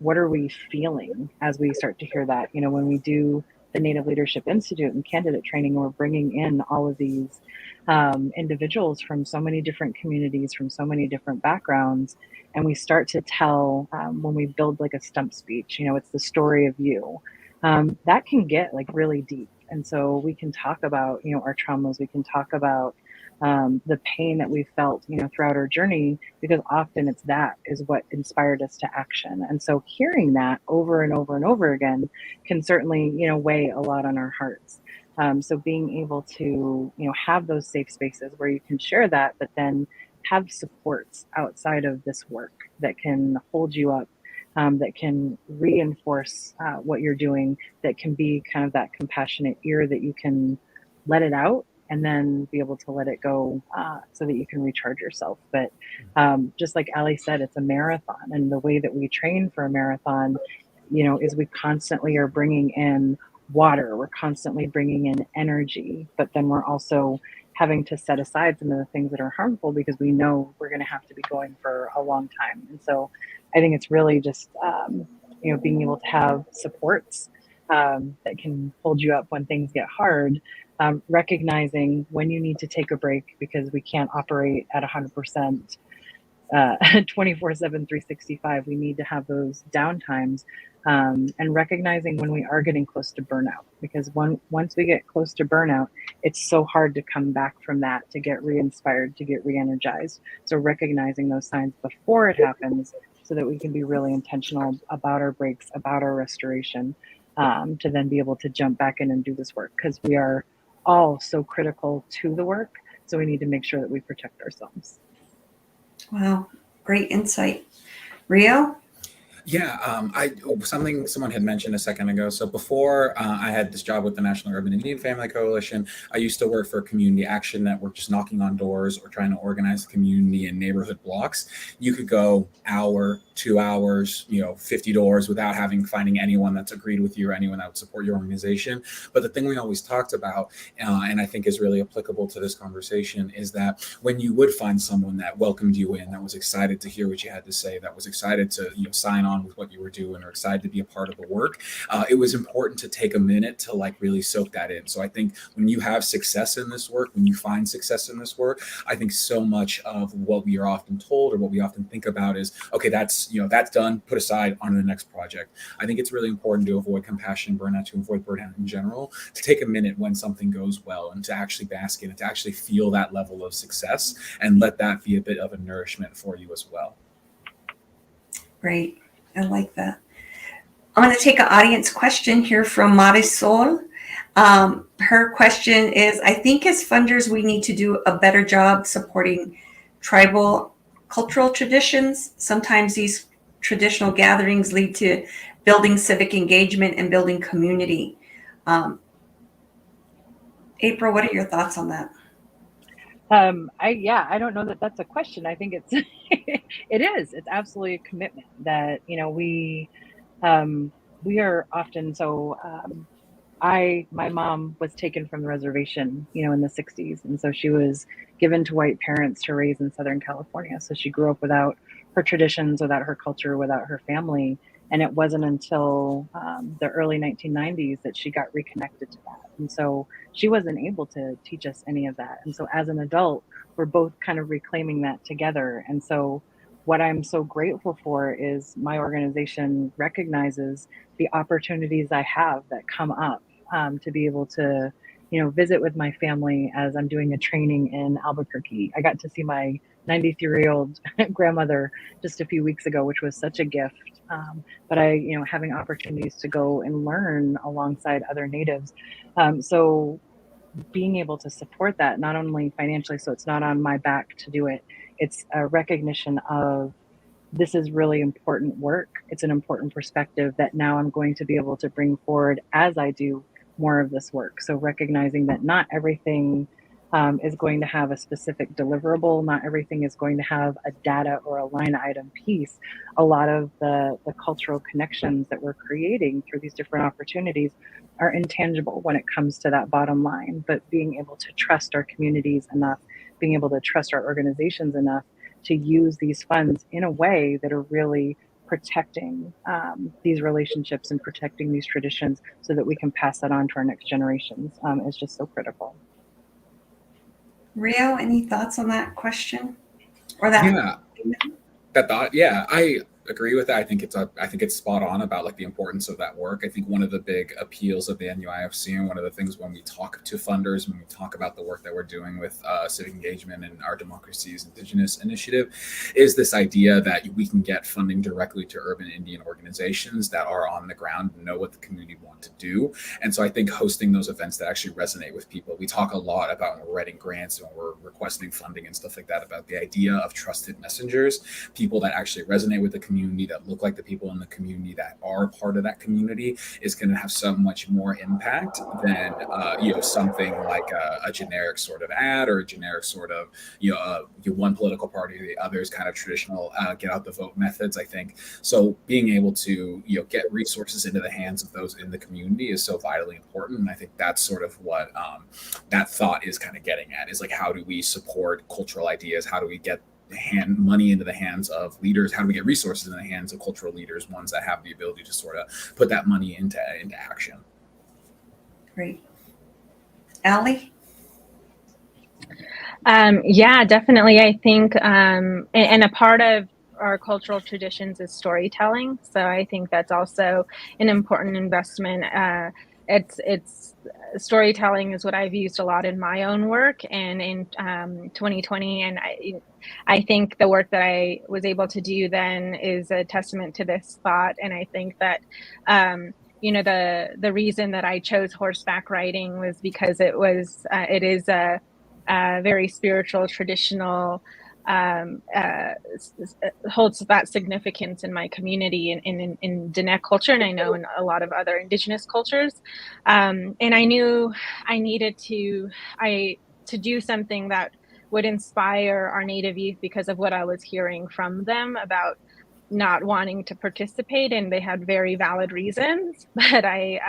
what are we feeling as we start to hear that. When we do the Native Leadership Institute and candidate training, we're bringing in all of these individuals from so many different communities, from so many different backgrounds, and we start to tell, when we build like a stump speech, it's the story of you. That can get like really deep. And so we can talk about, our traumas, we can talk about the pain that we felt, throughout our journey, because often that is what inspired us to action. And so hearing that over and over and over again can certainly, weigh a lot on our hearts. So being able to, have those safe spaces where you can share that, but then have supports outside of this work that can hold you up, that can reinforce what you're doing, that can be kind of that compassionate ear that you can let it out and then be able to let it go, so that you can recharge yourself. But just like Allie said, it's a marathon, and the way that we train for a marathon, is we constantly are bringing in water, we're constantly bringing in energy, but then we're also having to set aside some of the things that are harmful because we know we're going to have to be going for a long time. And so I think it's really just, being able to have supports that can hold you up when things get hard, recognizing when you need to take a break because we can't operate at 100%. 24/7, 365. We need to have those downtimes, and recognizing when we are getting close to burnout, because once we get close to burnout, it's so hard to come back from that, to get re-inspired, to get re-energized. So recognizing those signs before it happens so that we can be really intentional about our breaks, about our restoration, to then be able to jump back in and do this work, because we are all so critical to the work. So we need to make sure that we protect ourselves. Wow, great insight. Rio? Yeah, something someone had mentioned a second ago. So before I had this job with the National Urban Indian Family Coalition, I used to work for a community action network, just knocking on doors or trying to organize the community in neighborhood blocks. You could go hour, 2 hours, 50 doors without finding anyone that's agreed with you or anyone that would support your organization. But the thing we always talked about, and I think is really applicable to this conversation, is that when you would find someone that welcomed you in, that was excited to hear what you had to say, that was excited to sign on with what you were doing or excited to be a part of the work, it was important to take a minute to really soak that in. So I think when you have success in this work, when you find success in this work, I think so much of what we are often told or what we often think about is, okay, that's done, put aside, on to the next project. I think it's really important to avoid compassion burnout, to avoid burnout in general, to take a minute when something goes well and to actually bask in it, to actually feel that level of success and let that be a bit of a nourishment for you as well. Great. I like that. I'm going to take an audience question here from Marisol. Her question is, I think as funders, we need to do a better job supporting tribal cultural traditions. Sometimes these traditional gatherings lead to building civic engagement and building community. April, what are your thoughts on that? I don't know that that's a question. I think it's it's absolutely a commitment that, you know, we are often so my mom was taken from the reservation, you know, in the 60s. And so she was given to white parents to raise in Southern California. So she grew up without her traditions, without her culture, without her family. And it wasn't until the early 1990s that she got reconnected to that. And so she wasn't able to teach us any of that. And so as an adult, we're both kind of reclaiming that together. And so what I'm so grateful for is my organization recognizes the opportunities I have that come up to be able to, you know, visit with my family as I'm doing a training in Albuquerque. I got to see my 93-year-old grandmother just a few weeks ago, which was such a gift. But you know, having opportunities to go and learn alongside other natives. So being able to support that, not only financially, so it's not on my back to do it, it's a recognition of this is really important work. It's an important perspective that now I'm going to be able to bring forward as I do more of this work. So recognizing that not everything is going to have a specific deliverable, not everything is going to have a data or a line item piece. A lot of the cultural connections that we're creating through these different opportunities are intangible when it comes to that bottom line, but being able to trust our communities enough, being able to trust our organizations enough to use these funds in a way that are really protecting these relationships and protecting these traditions so that we can pass that on to our next generations is just so critical. Rio, any thoughts on that question or that? Yeah, I agree with that. I think it's spot on about like the importance of that work. I think one of the big appeals of the NUIFC, and one of the things when we talk to funders, when we talk about the work that we're doing with civic engagement and our Democracy's Indigenous initiative, is this idea that we can get funding directly to urban Indian organizations that are on the ground and know what the community want to do. And so I think hosting those events that actually resonate with people, we talk a lot about when we're writing grants and when we're requesting funding and stuff like that, about the idea of trusted messengers, people that actually resonate with the community, that look like the people in the community that are part of that community, is going to have so much more impact than something like a generic sort of ad or a generic sort of one political party or the other's kind of traditional get out the vote methods. I think so being able to get resources into the hands of those in the community is so vitally important, and I think that's sort of what that thought is kind of getting at, is like, how do we support cultural ideas, how do we get money into the hands of leaders, how do we get resources in the hands of cultural leaders, ones that have the ability to sort of put that money into action. Great. Allie? Yeah, definitely. I think and a part of our cultural traditions is storytelling, so I think that's also an important investment. It's storytelling is what I've used a lot in my own work and in 2020, and I think the work that I was able to do then is a testament to this thought. And I think that the reason that I chose horseback riding was because it is a very spiritual, traditional, holds that significance in my community in Diné culture, and I know in a lot of other Indigenous cultures. And I knew I needed to do something that would inspire our Native youth because of what I was hearing from them about not wanting to participate, and they had very valid reasons. But I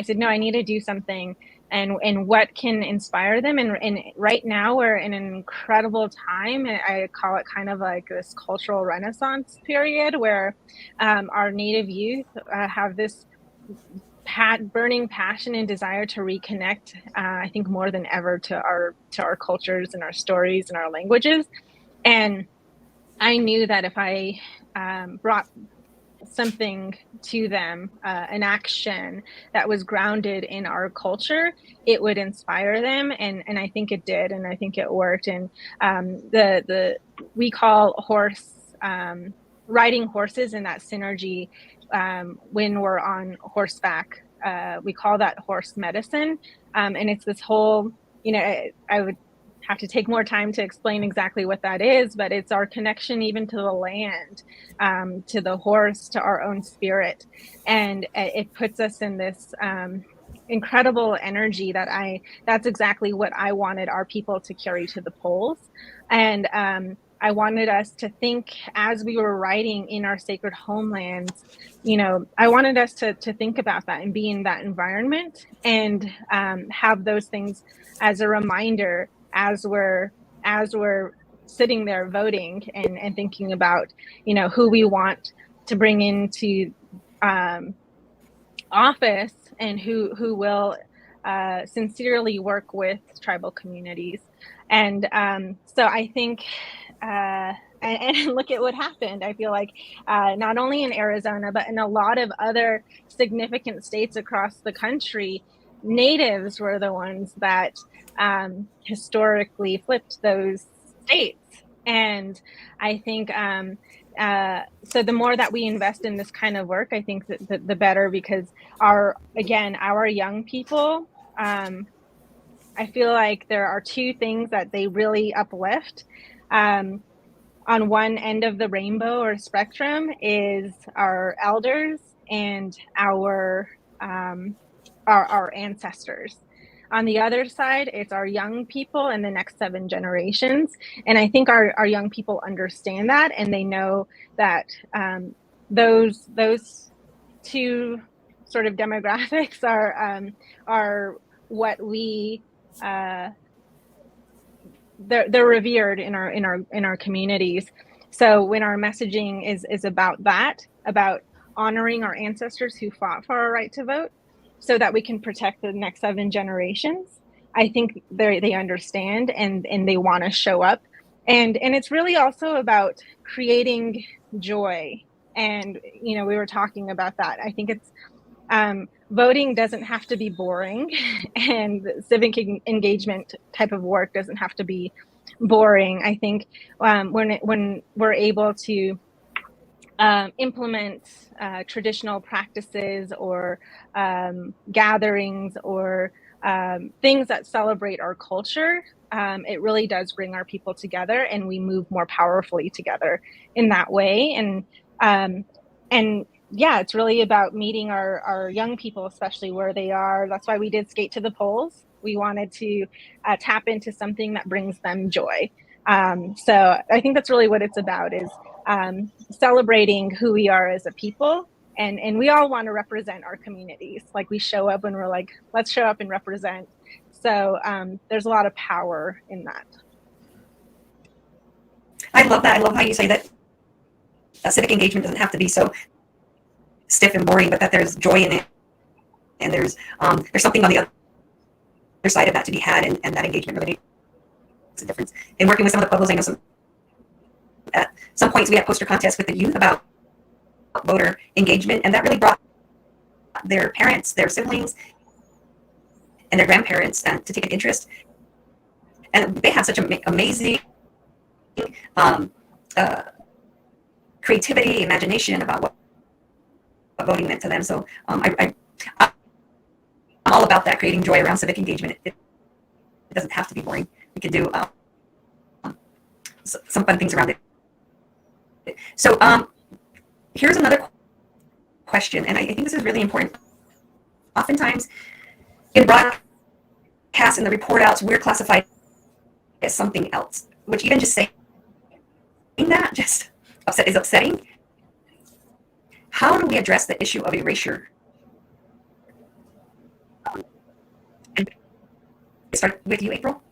said, no, I need to do something. And what can inspire them. And right now we're in an incredible time. I call it kind of like this cultural renaissance period where our Native youth have this burning passion and desire to reconnect, I think more than ever, to our cultures and our stories and our languages. And I knew that if I brought something to them, an action that was grounded in our culture, it would inspire them, and I think it did, and I think it worked. And we call horse riding horses and that synergy when we're on horseback. We call that horse medicine. And it's this whole, I would have to take more time to explain exactly what that is, but it's our connection even to the land, to the horse, to our own spirit. And it puts us in this incredible energy that's exactly what I wanted our people to carry to the polls. And I wanted us to think as we were riding in our sacred homelands, I wanted us to think about that and be in that environment and have those things as a reminder as we're sitting there voting and thinking about, who we want to bring into office and who will sincerely work with tribal communities. And so I think, and look at what happened. I feel like not only in Arizona, but in a lot of other significant states across the country, natives were the ones that historically flipped those states. And I think so the more that we invest in this kind of work, I think that the better, because our young people, I feel like there are two things that they really uplift. On one end of the rainbow or spectrum is our elders and our ancestors. On the other side, it's our young people and the next 7 generations. And I think our young people understand that, and they know that those two sort of demographics are what we they're revered in our communities. So when our messaging is about that, about honoring our ancestors who fought for our right to vote, so that we can protect the next 7 generations, I think they understand and they want to show up. And it's really also about creating joy. And we were talking about that. I think it's voting doesn't have to be boring, and civic engagement type of work doesn't have to be boring. I think when we're able to implement traditional practices or gatherings or things that celebrate our culture, it really does bring our people together, and we move more powerfully together in that way. And yeah, it's really about meeting our young people, especially where they are. That's why we did Skate to the Polls. We wanted to tap into something that brings them joy. So I think that's really what it's about, is celebrating who we are as a people. And we all want to represent our communities. Like, we show up and we're like, let's show up and represent. So there's a lot of power in that. I love that. I love how you say that civic engagement doesn't have to be so stiff and boring, but that there's joy in it, and there's something on the other side of that to be had, and that engagement really makes a difference. In working with some of the pueblos, I know at some points we had poster contests with the youth about voter engagement, and that really brought their parents, their siblings, and their grandparents to take an interest. And they had such amazing creativity, imagination about what voting meant to them. So I'm all about that, creating joy around civic engagement. It doesn't have to be boring. We could do some fun things around it. So here's another question, and I think this is really important. Oftentimes in broadcasts and the report outs, we're classified as something else, which even just saying that just is upsetting. How do we address the issue of erasure? And start with you, April.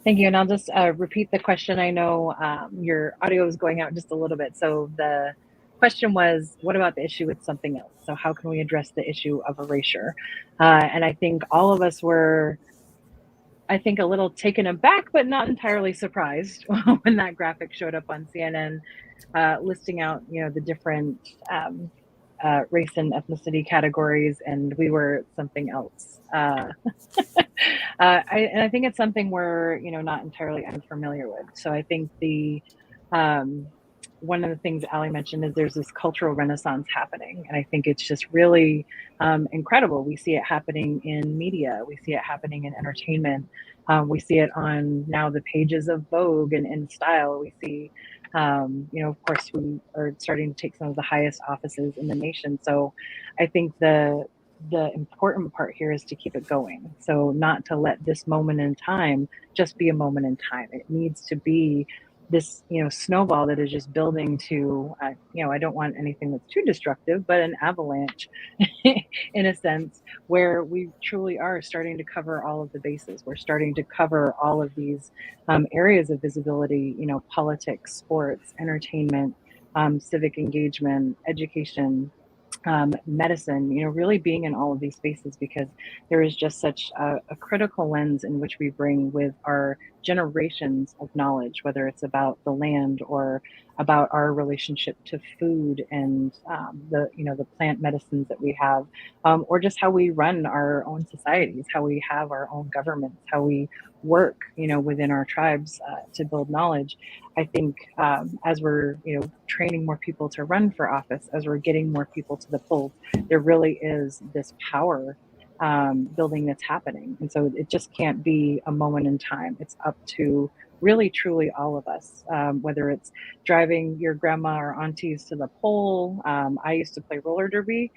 Thank you. And I'll just repeat the question. I know your audio is going out just a little bit. So the question was, what about the issue with something else? So how can we address the issue of erasure? And I think all of us were, I think, a little taken aback, but not entirely surprised when that graphic showed up on CNN, listing out, the different race and ethnicity categories, and we were something else. And I think it's something we're, not entirely unfamiliar with. So I think the one of the things Allie mentioned is there's this cultural renaissance happening. And I think it's just really incredible. We see it happening in media. We see it happening in entertainment. We see it on now the pages of Vogue and in Style. We see, of course, we are starting to take some of the highest offices in the nation. So I think the important part here is to keep it going. So not to let this moment in time just be a moment in time. It needs to be this, snowball that is just building to, I don't want anything that's too destructive, but an avalanche in a sense, where we truly are starting to cover all of the bases. We're starting to cover all of these areas of visibility, politics, sports, entertainment, civic engagement, education, medicine, really being in all of these spaces, because there is just such a critical lens in which we bring with our generations of knowledge, whether it's about the land or about our relationship to food and the plant medicines that we have, or just how we run our own societies, how we have our own governments, how we work, within our tribes to build knowledge. I think as we're, training more people to run for office, as we're getting more people to the polls, there really is this power building that's happening. And so it just can't be a moment in time. It's up to really, truly all of us, whether it's driving your grandma or aunties to the poll. I used to play roller derby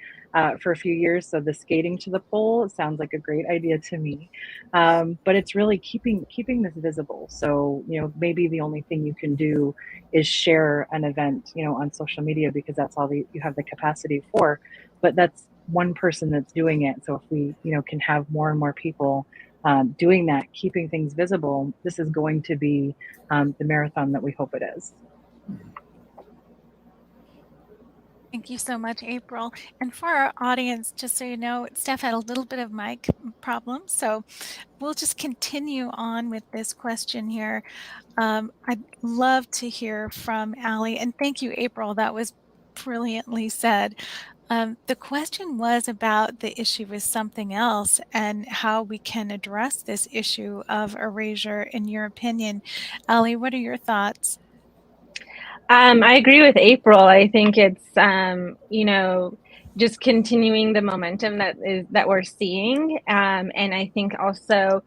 for a few years, so the skating to the poll sounds like a great idea to me. But it's really keeping this visible. So, maybe the only thing you can do is share an event, on social media, because that's all you have the capacity for. But that's one person that's doing it. So if we, can have more and more people doing that, keeping things visible, this is going to be the marathon that we hope it is. Thank you so much, April. And for our audience, just so you know, Steph had a little bit of mic problem, so we'll just continue on with this question here. I'd love to hear from Allie, and thank you, April. That was brilliantly said. The question was about the issue with something else and how we can address this issue of erasure, in your opinion. Allie, what are your thoughts? I agree with April. I think it's just continuing the momentum that we're seeing, and I think also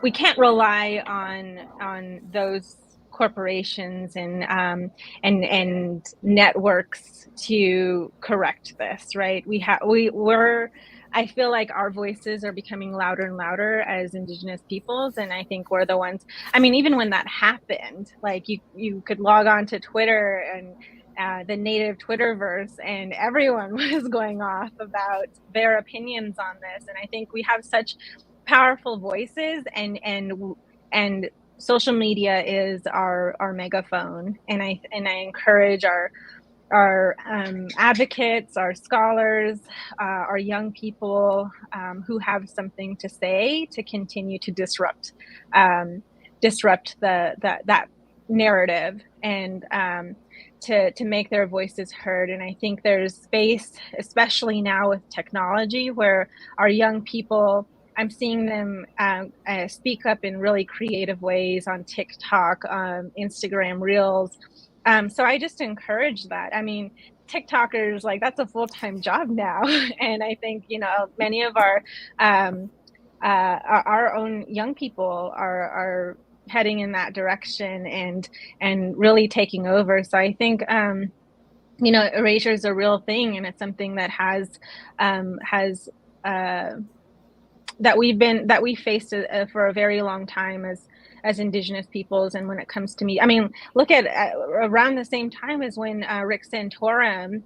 we can't rely on those corporations and networks to correct this, right? I feel like our voices are becoming louder and louder as Indigenous peoples, and I think we're the ones. I mean, even when that happened, like you could log on to Twitter and the native Twitterverse, and everyone was going off about their opinions on this. And I think we have such powerful voices, and social media is our megaphone. And I encourage our advocates, our scholars, our young people who have something to say to continue to disrupt that narrative, and to make their voices heard. And I think there's space, especially now with technology, where our young people, I'm seeing them speak up in really creative ways on TikTok, Instagram Reels. So I just encourage that. I mean, TikTokers, like, that's a full-time job now. And I think, many of our own young people are heading in that direction and really taking over. So I think, erasure is a real thing, and it's something that that we faced for a very long time as Indigenous peoples. And when it comes to me, I mean, look at around the same time as when Rick Santorum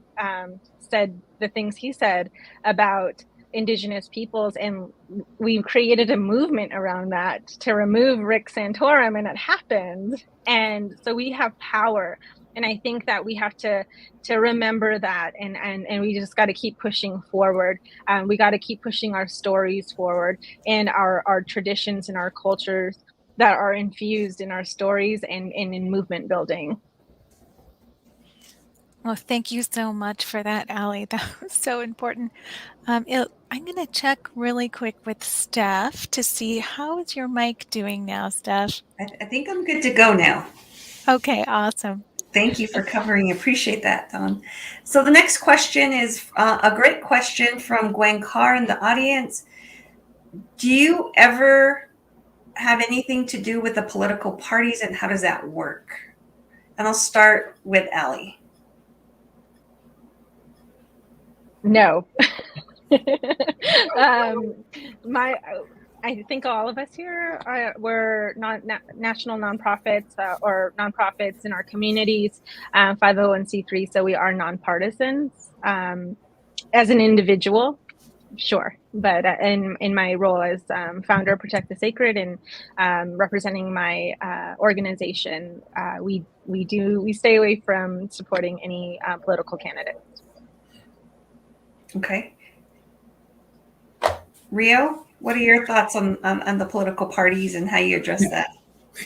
said the things he said about Indigenous peoples, and we created a movement around that to remove Rick Santorum, and it happened. And so we have power. And I think that we have to remember that, and we just got to keep pushing forward. We got to keep pushing our stories forward, and our traditions and our cultures that are infused in our stories and in movement building. Well, thank you so much for that, Allie. That was so important. I'm going to check really quick with Steph to see how is your mic doing now, Steph? I think I'm good to go now. Okay, awesome. Thank you for covering. Appreciate that, Don. So the next question is a great question from Gwen Carr in the audience. Do you ever have anything to do with the political parties, and how does that work? And I'll start with Allie. No. My I think all of us here we're national nonprofits or nonprofits in our communities, 501c3, so we are nonpartisans. As an individual, sure, but in my role as founder of Protect the Sacred and representing my organization, we stay away from supporting any political candidates. Okay. Rio, what are your thoughts on the political parties and how you address that?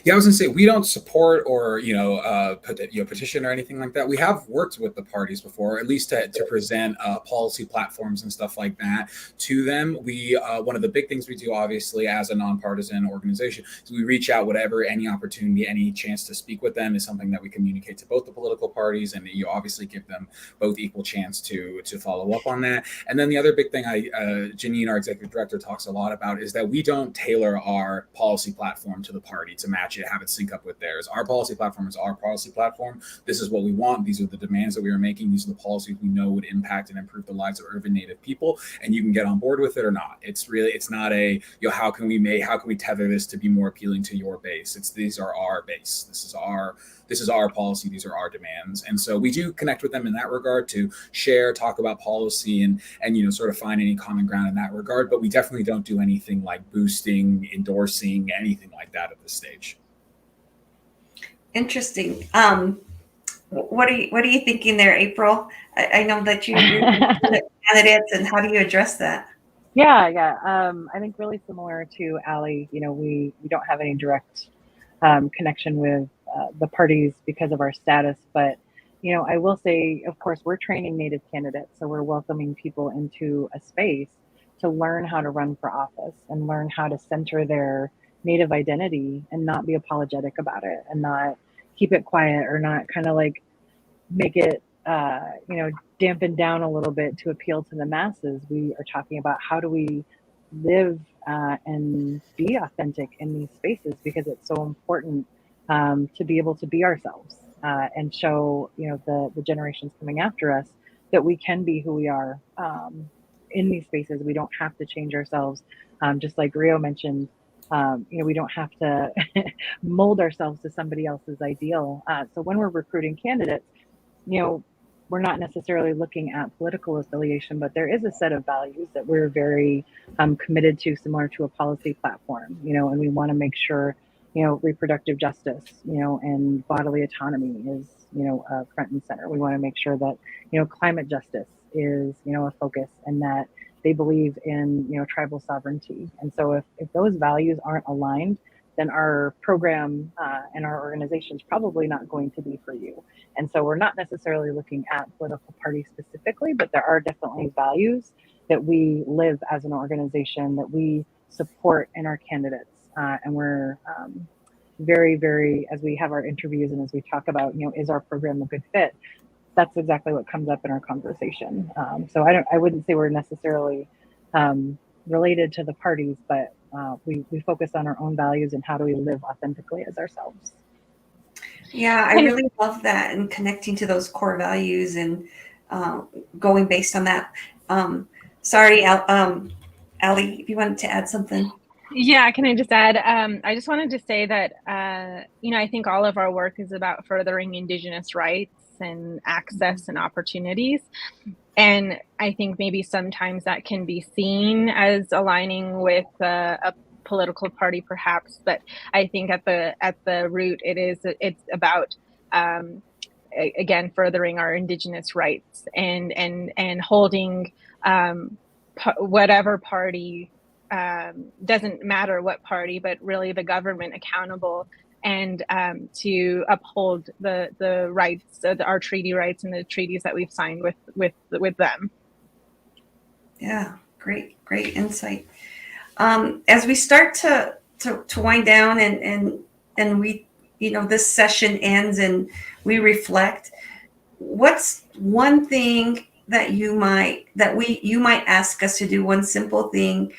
Yeah, I was gonna say we don't support or petition or anything like that. We have worked with the parties before, at least to present policy platforms and stuff like that to them. We one of the big things we do, obviously, as a nonpartisan organization, is we reach out whatever any opportunity, any chance to speak with them is something that we communicate to both the political parties, and you obviously give them both equal chance to follow up on that. And then the other big thing Janine, our executive director, talks a lot about is that we don't tailor our policy platform to the party to match it, have it sync up with theirs. Our policy platform is our policy platform. This is what we want. These are the demands that we are making. These are the policies we know would impact and improve the lives of urban Native people. And you can get on board with it or not. It's not a, how can we tether this to be more appealing to your base? These are our base. This is our policy. These are our demands. And so we do connect with them in that regard to share, talk about policy and sort of find any common ground in that regard. But we definitely don't do anything like boosting, endorsing, anything like that at this stage. Interesting. What are you thinking there, April? I know that you're candidates, and how do you address that? Yeah. I think really similar to Allie, we don't have any direct connection with the parties because of our status, but I will say, of course, we're training Native candidates, so we're welcoming people into a space to learn how to run for office and learn how to center their Native identity and not be apologetic about it and not keep it quiet or not kind of like make it dampen down a little bit to appeal to the masses. We are talking about how do we live and be authentic in these spaces, because it's so important to be able to be ourselves and show the generations coming after us that we can be who we are in these spaces. We don't have to change ourselves, just like Rio mentioned. We don't have to mold ourselves to somebody else's ideal. So when we're recruiting candidates, we're not necessarily looking at political affiliation, but there is a set of values that we're very committed to, similar to a policy platform, and we want to make sure, reproductive justice, and bodily autonomy is, front and center. We want to make sure that, climate justice is, a focus, and that they believe in, tribal sovereignty. And so if those values aren't aligned, then our program and our organization is probably not going to be for you. And so we're not necessarily looking at political parties specifically, but there are definitely values that we live as an organization that we support in our candidates. And we're very, very, as we have our interviews and as we talk about, is our program a good fit? That's exactly what comes up in our conversation. So I wouldn't say we're necessarily related to the parties, but we focus on our own values and how do we live authentically as ourselves. Yeah, I really love that, and connecting to those core values and going based on that. Sorry, Allie, if you wanted to add something. Yeah, can I just add? I just wanted to say that, I think all of our work is about furthering Indigenous rights and access and opportunities. And I think maybe sometimes that can be seen as aligning with a political party, perhaps. But I think at the root, it's about again furthering our Indigenous rights and holding whatever party. Doesn't matter what party, but really the government accountable, and to uphold the rights, our treaty rights, and the treaties that we've signed with them. Yeah, great insight. As we start to wind down and we this session ends and we reflect, what's one thing that you might ask us to do, one simple thing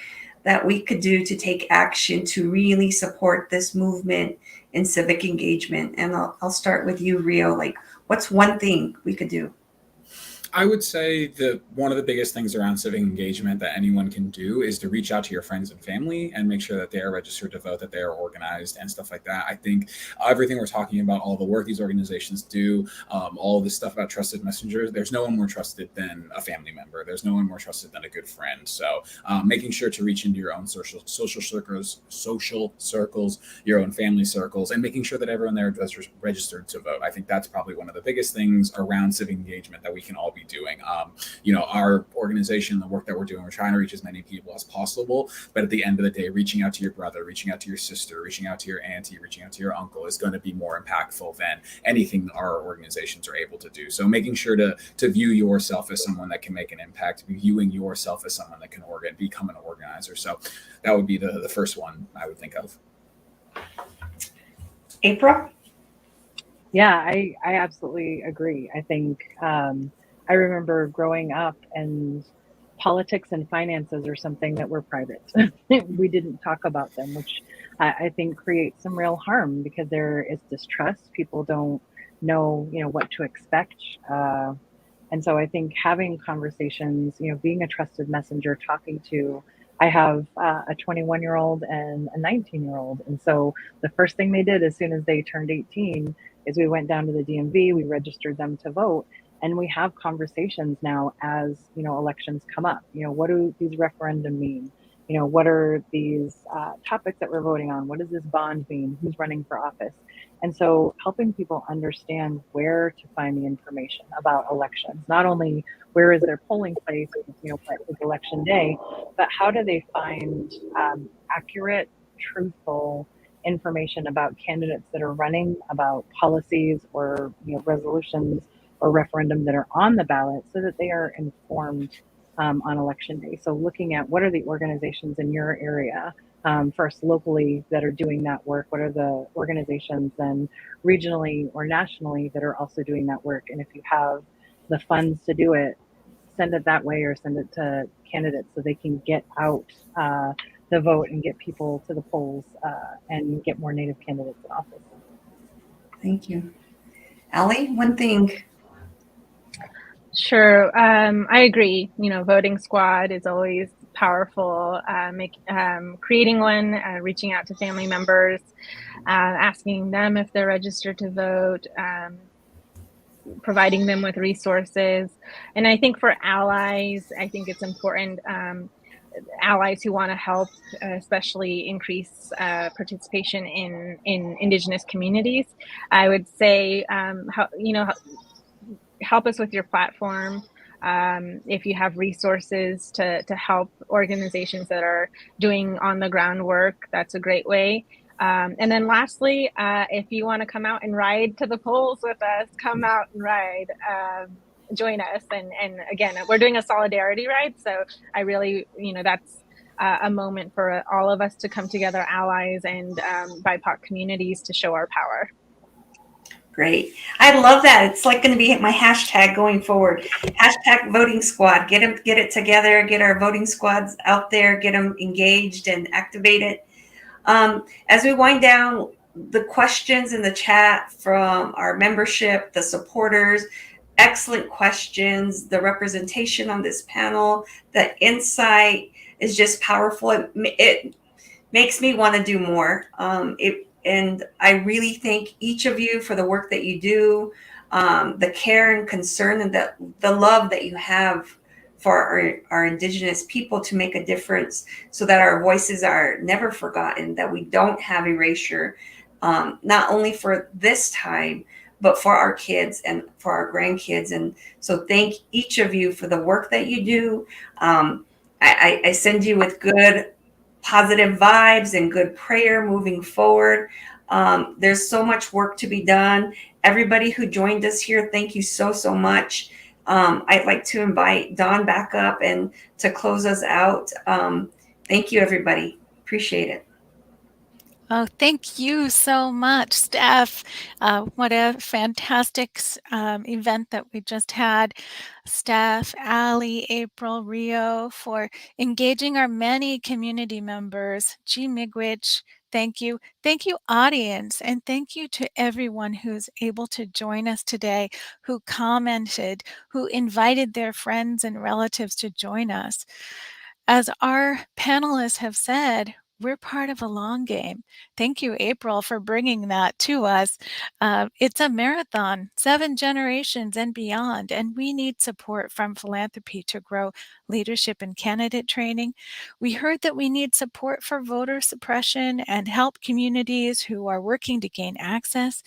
that we could do to take action to really support this movement in civic engagement? And I'll start with you, Rio. Like, what's one thing we could do? I would say that one of the biggest things around civic engagement that anyone can do is to reach out to your friends and family and make sure that they are registered to vote, that they are organized and stuff like that. I think everything we're talking about, all the work these organizations do, all this stuff about trusted messengers, there's no one more trusted than a family member. There's no one more trusted than a good friend. So making sure to reach into your own social circles, your own family circles, and making sure that everyone there is registered to vote. I think that's probably one of the biggest things around civic engagement that we can all be doing. Our organization, the work that we're doing, we're trying to reach as many people as possible. But at the end of the day, reaching out to your brother, reaching out to your sister, reaching out to your auntie, reaching out to your uncle is going to be more impactful than anything our organizations are able to do. So making sure to view yourself as someone that can make an impact, viewing yourself as someone that can become an organizer. So that would be the first one I would think of. April? Yeah, I absolutely agree. I think I remember growing up, and politics and finances are something that were private. We didn't talk about them, which I think creates some real harm because there is distrust. People don't know, what to expect. And so I think having conversations, being a trusted messenger, talking to, I have a 21-year-old and a 19-year-old. And so the first thing they did as soon as they turned 18 is we went down to the DMV, we registered them to vote. And we have conversations now as, elections come up. What do these referendum mean? What are these topics that we're voting on? What does this bond mean? Who's running for office? And so helping people understand where to find the information about elections, not only where is their polling place, what is election day, but how do they find accurate, truthful information about candidates that are running, about policies or resolutions or referendum that are on the ballot, so that they are informed on election day. So looking at what are the organizations in your area, first locally, that are doing that work, what are the organizations then regionally or nationally that are also doing that work, and if you have the funds to do it, send it that way or send it to candidates so they can get out the vote and get people to the polls and get more Native candidates in office. Thank you. Allie, one thing. Sure. I agree. Voting squad is always powerful. Creating one, reaching out to family members, asking them if they're registered to vote, providing them with resources. And I think for allies, I think it's important, allies who want to help, especially increase participation in Indigenous communities. I would say, help us with your platform. If you have resources to help organizations that are doing on the ground work, that's a great way. And then lastly, if you want to come out and ride to the polls with us, come out and ride, join us. And again, we're doing a solidarity ride. So I really, that's a moment for all of us to come together, allies and BIPOC communities, to show our power. Great. I love that. It's like going to be my hashtag going forward. Hashtag voting squad. Get it together. Get our voting squads out there. Get them engaged and activated. As we wind down, the questions in the chat from our membership, the supporters, excellent questions. The representation on this panel, the insight is just powerful. It makes me want to do more. And I really thank each of you for the work that you do, the care and concern and the love that you have for our Indigenous people to make a difference, so that our voices are never forgotten, that we don't have erasure, not only for this time, but for our kids and for our grandkids. And so thank each of you for the work that you do. I send you with good, positive vibes and good prayer moving forward. There's so much work to be done. Everybody who joined us here, thank you so much. I'd like to invite Dawn back up and to close us out. Thank you, everybody. Appreciate it. Oh, thank you so much, Steph. What a fantastic event that we just had. Steph, Allie, April, Rio, for engaging our many community members. G. Miigwech, thank you. Thank you, audience, and thank you to everyone who's able to join us today, who commented, who invited their friends and relatives to join us. As our panelists have said, we're part of a long game. Thank you, April, for bringing that to us. It's a marathon, 7 generations and beyond, and we need support from philanthropy to grow leadership and candidate training. We heard that we need support for voter suppression and help communities who are working to gain access.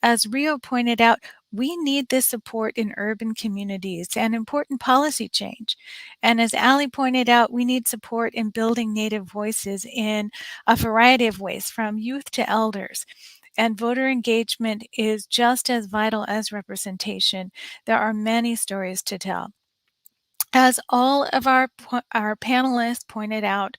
As Rio pointed out, we need this support in urban communities and important policy change. And as Allie pointed out, we need support in building Native voices in a variety of ways, from youth to elders. And voter engagement is just as vital as representation. There are many stories to tell. As all of our panelists pointed out,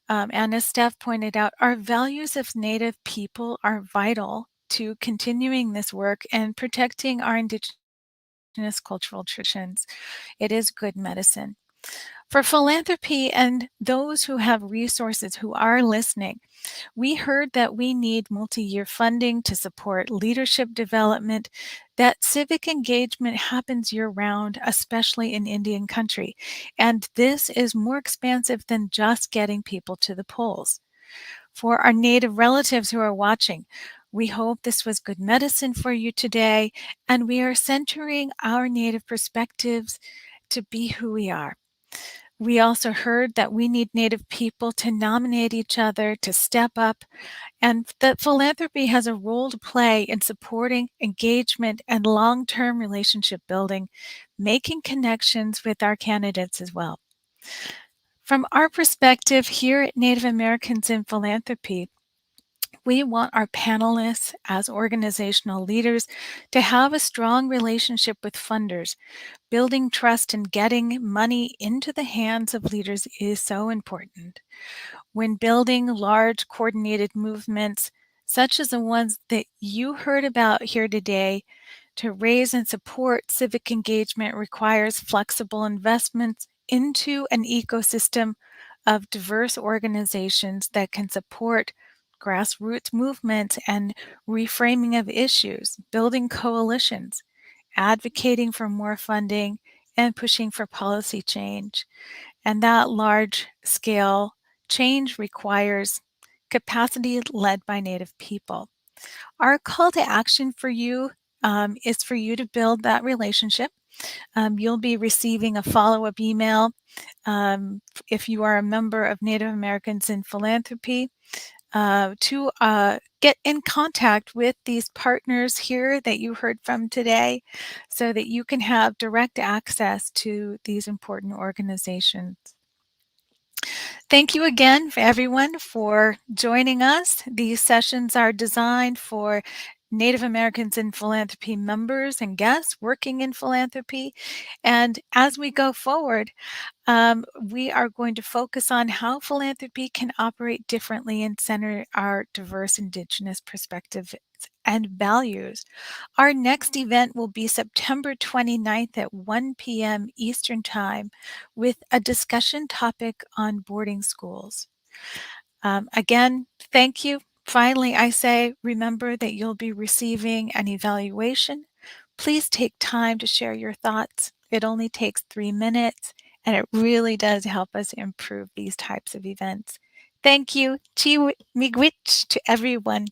and as Steph pointed out, our values as Native people are vital to continuing this work and protecting our Indigenous cultural traditions. It is good medicine. For philanthropy and those who have resources who are listening, we heard that we need multi-year funding to support leadership development, that civic engagement happens year-round, especially in Indian country, and this is more expansive than just getting people to the polls. For our Native relatives who are watching, we hope this was good medicine for you today, and we are centering our Native perspectives to be who we are. We also heard that we need Native people to nominate each other, to step up, and that philanthropy has a role to play in supporting engagement and long-term relationship building, making connections with our candidates as well. From our perspective here at Native Americans in Philanthropy, we want our panelists as organizational leaders to have a strong relationship with funders. Building trust and getting money into the hands of leaders is so important. When building large coordinated movements, such as the ones that you heard about here today, to raise and support civic engagement requires flexible investments into an ecosystem of diverse organizations that can support grassroots movements and reframing of issues, building coalitions, advocating for more funding, and pushing for policy change. And that large scale change requires capacity led by Native people. Our call to action for you is for you to build that relationship. You'll be receiving a follow-up email if you are a member of Native Americans in Philanthropy to get in contact with these partners here that you heard from today so that you can have direct access to these important organizations. Thank you again for everyone for joining us. These sessions are designed for Native Americans in Philanthropy members and guests working in philanthropy. And as we go forward, we are going to focus on how philanthropy can operate differently and center our diverse Indigenous perspectives and values. Our next event will be September 29th at 1 p.m. Eastern Time with a discussion topic on boarding schools. Again, thank you. Finally, I say, remember that you'll be receiving an evaluation. Please take time to share your thoughts. It only takes 3 minutes, and it really does help us improve these types of events. Thank you. Miigwech to everyone.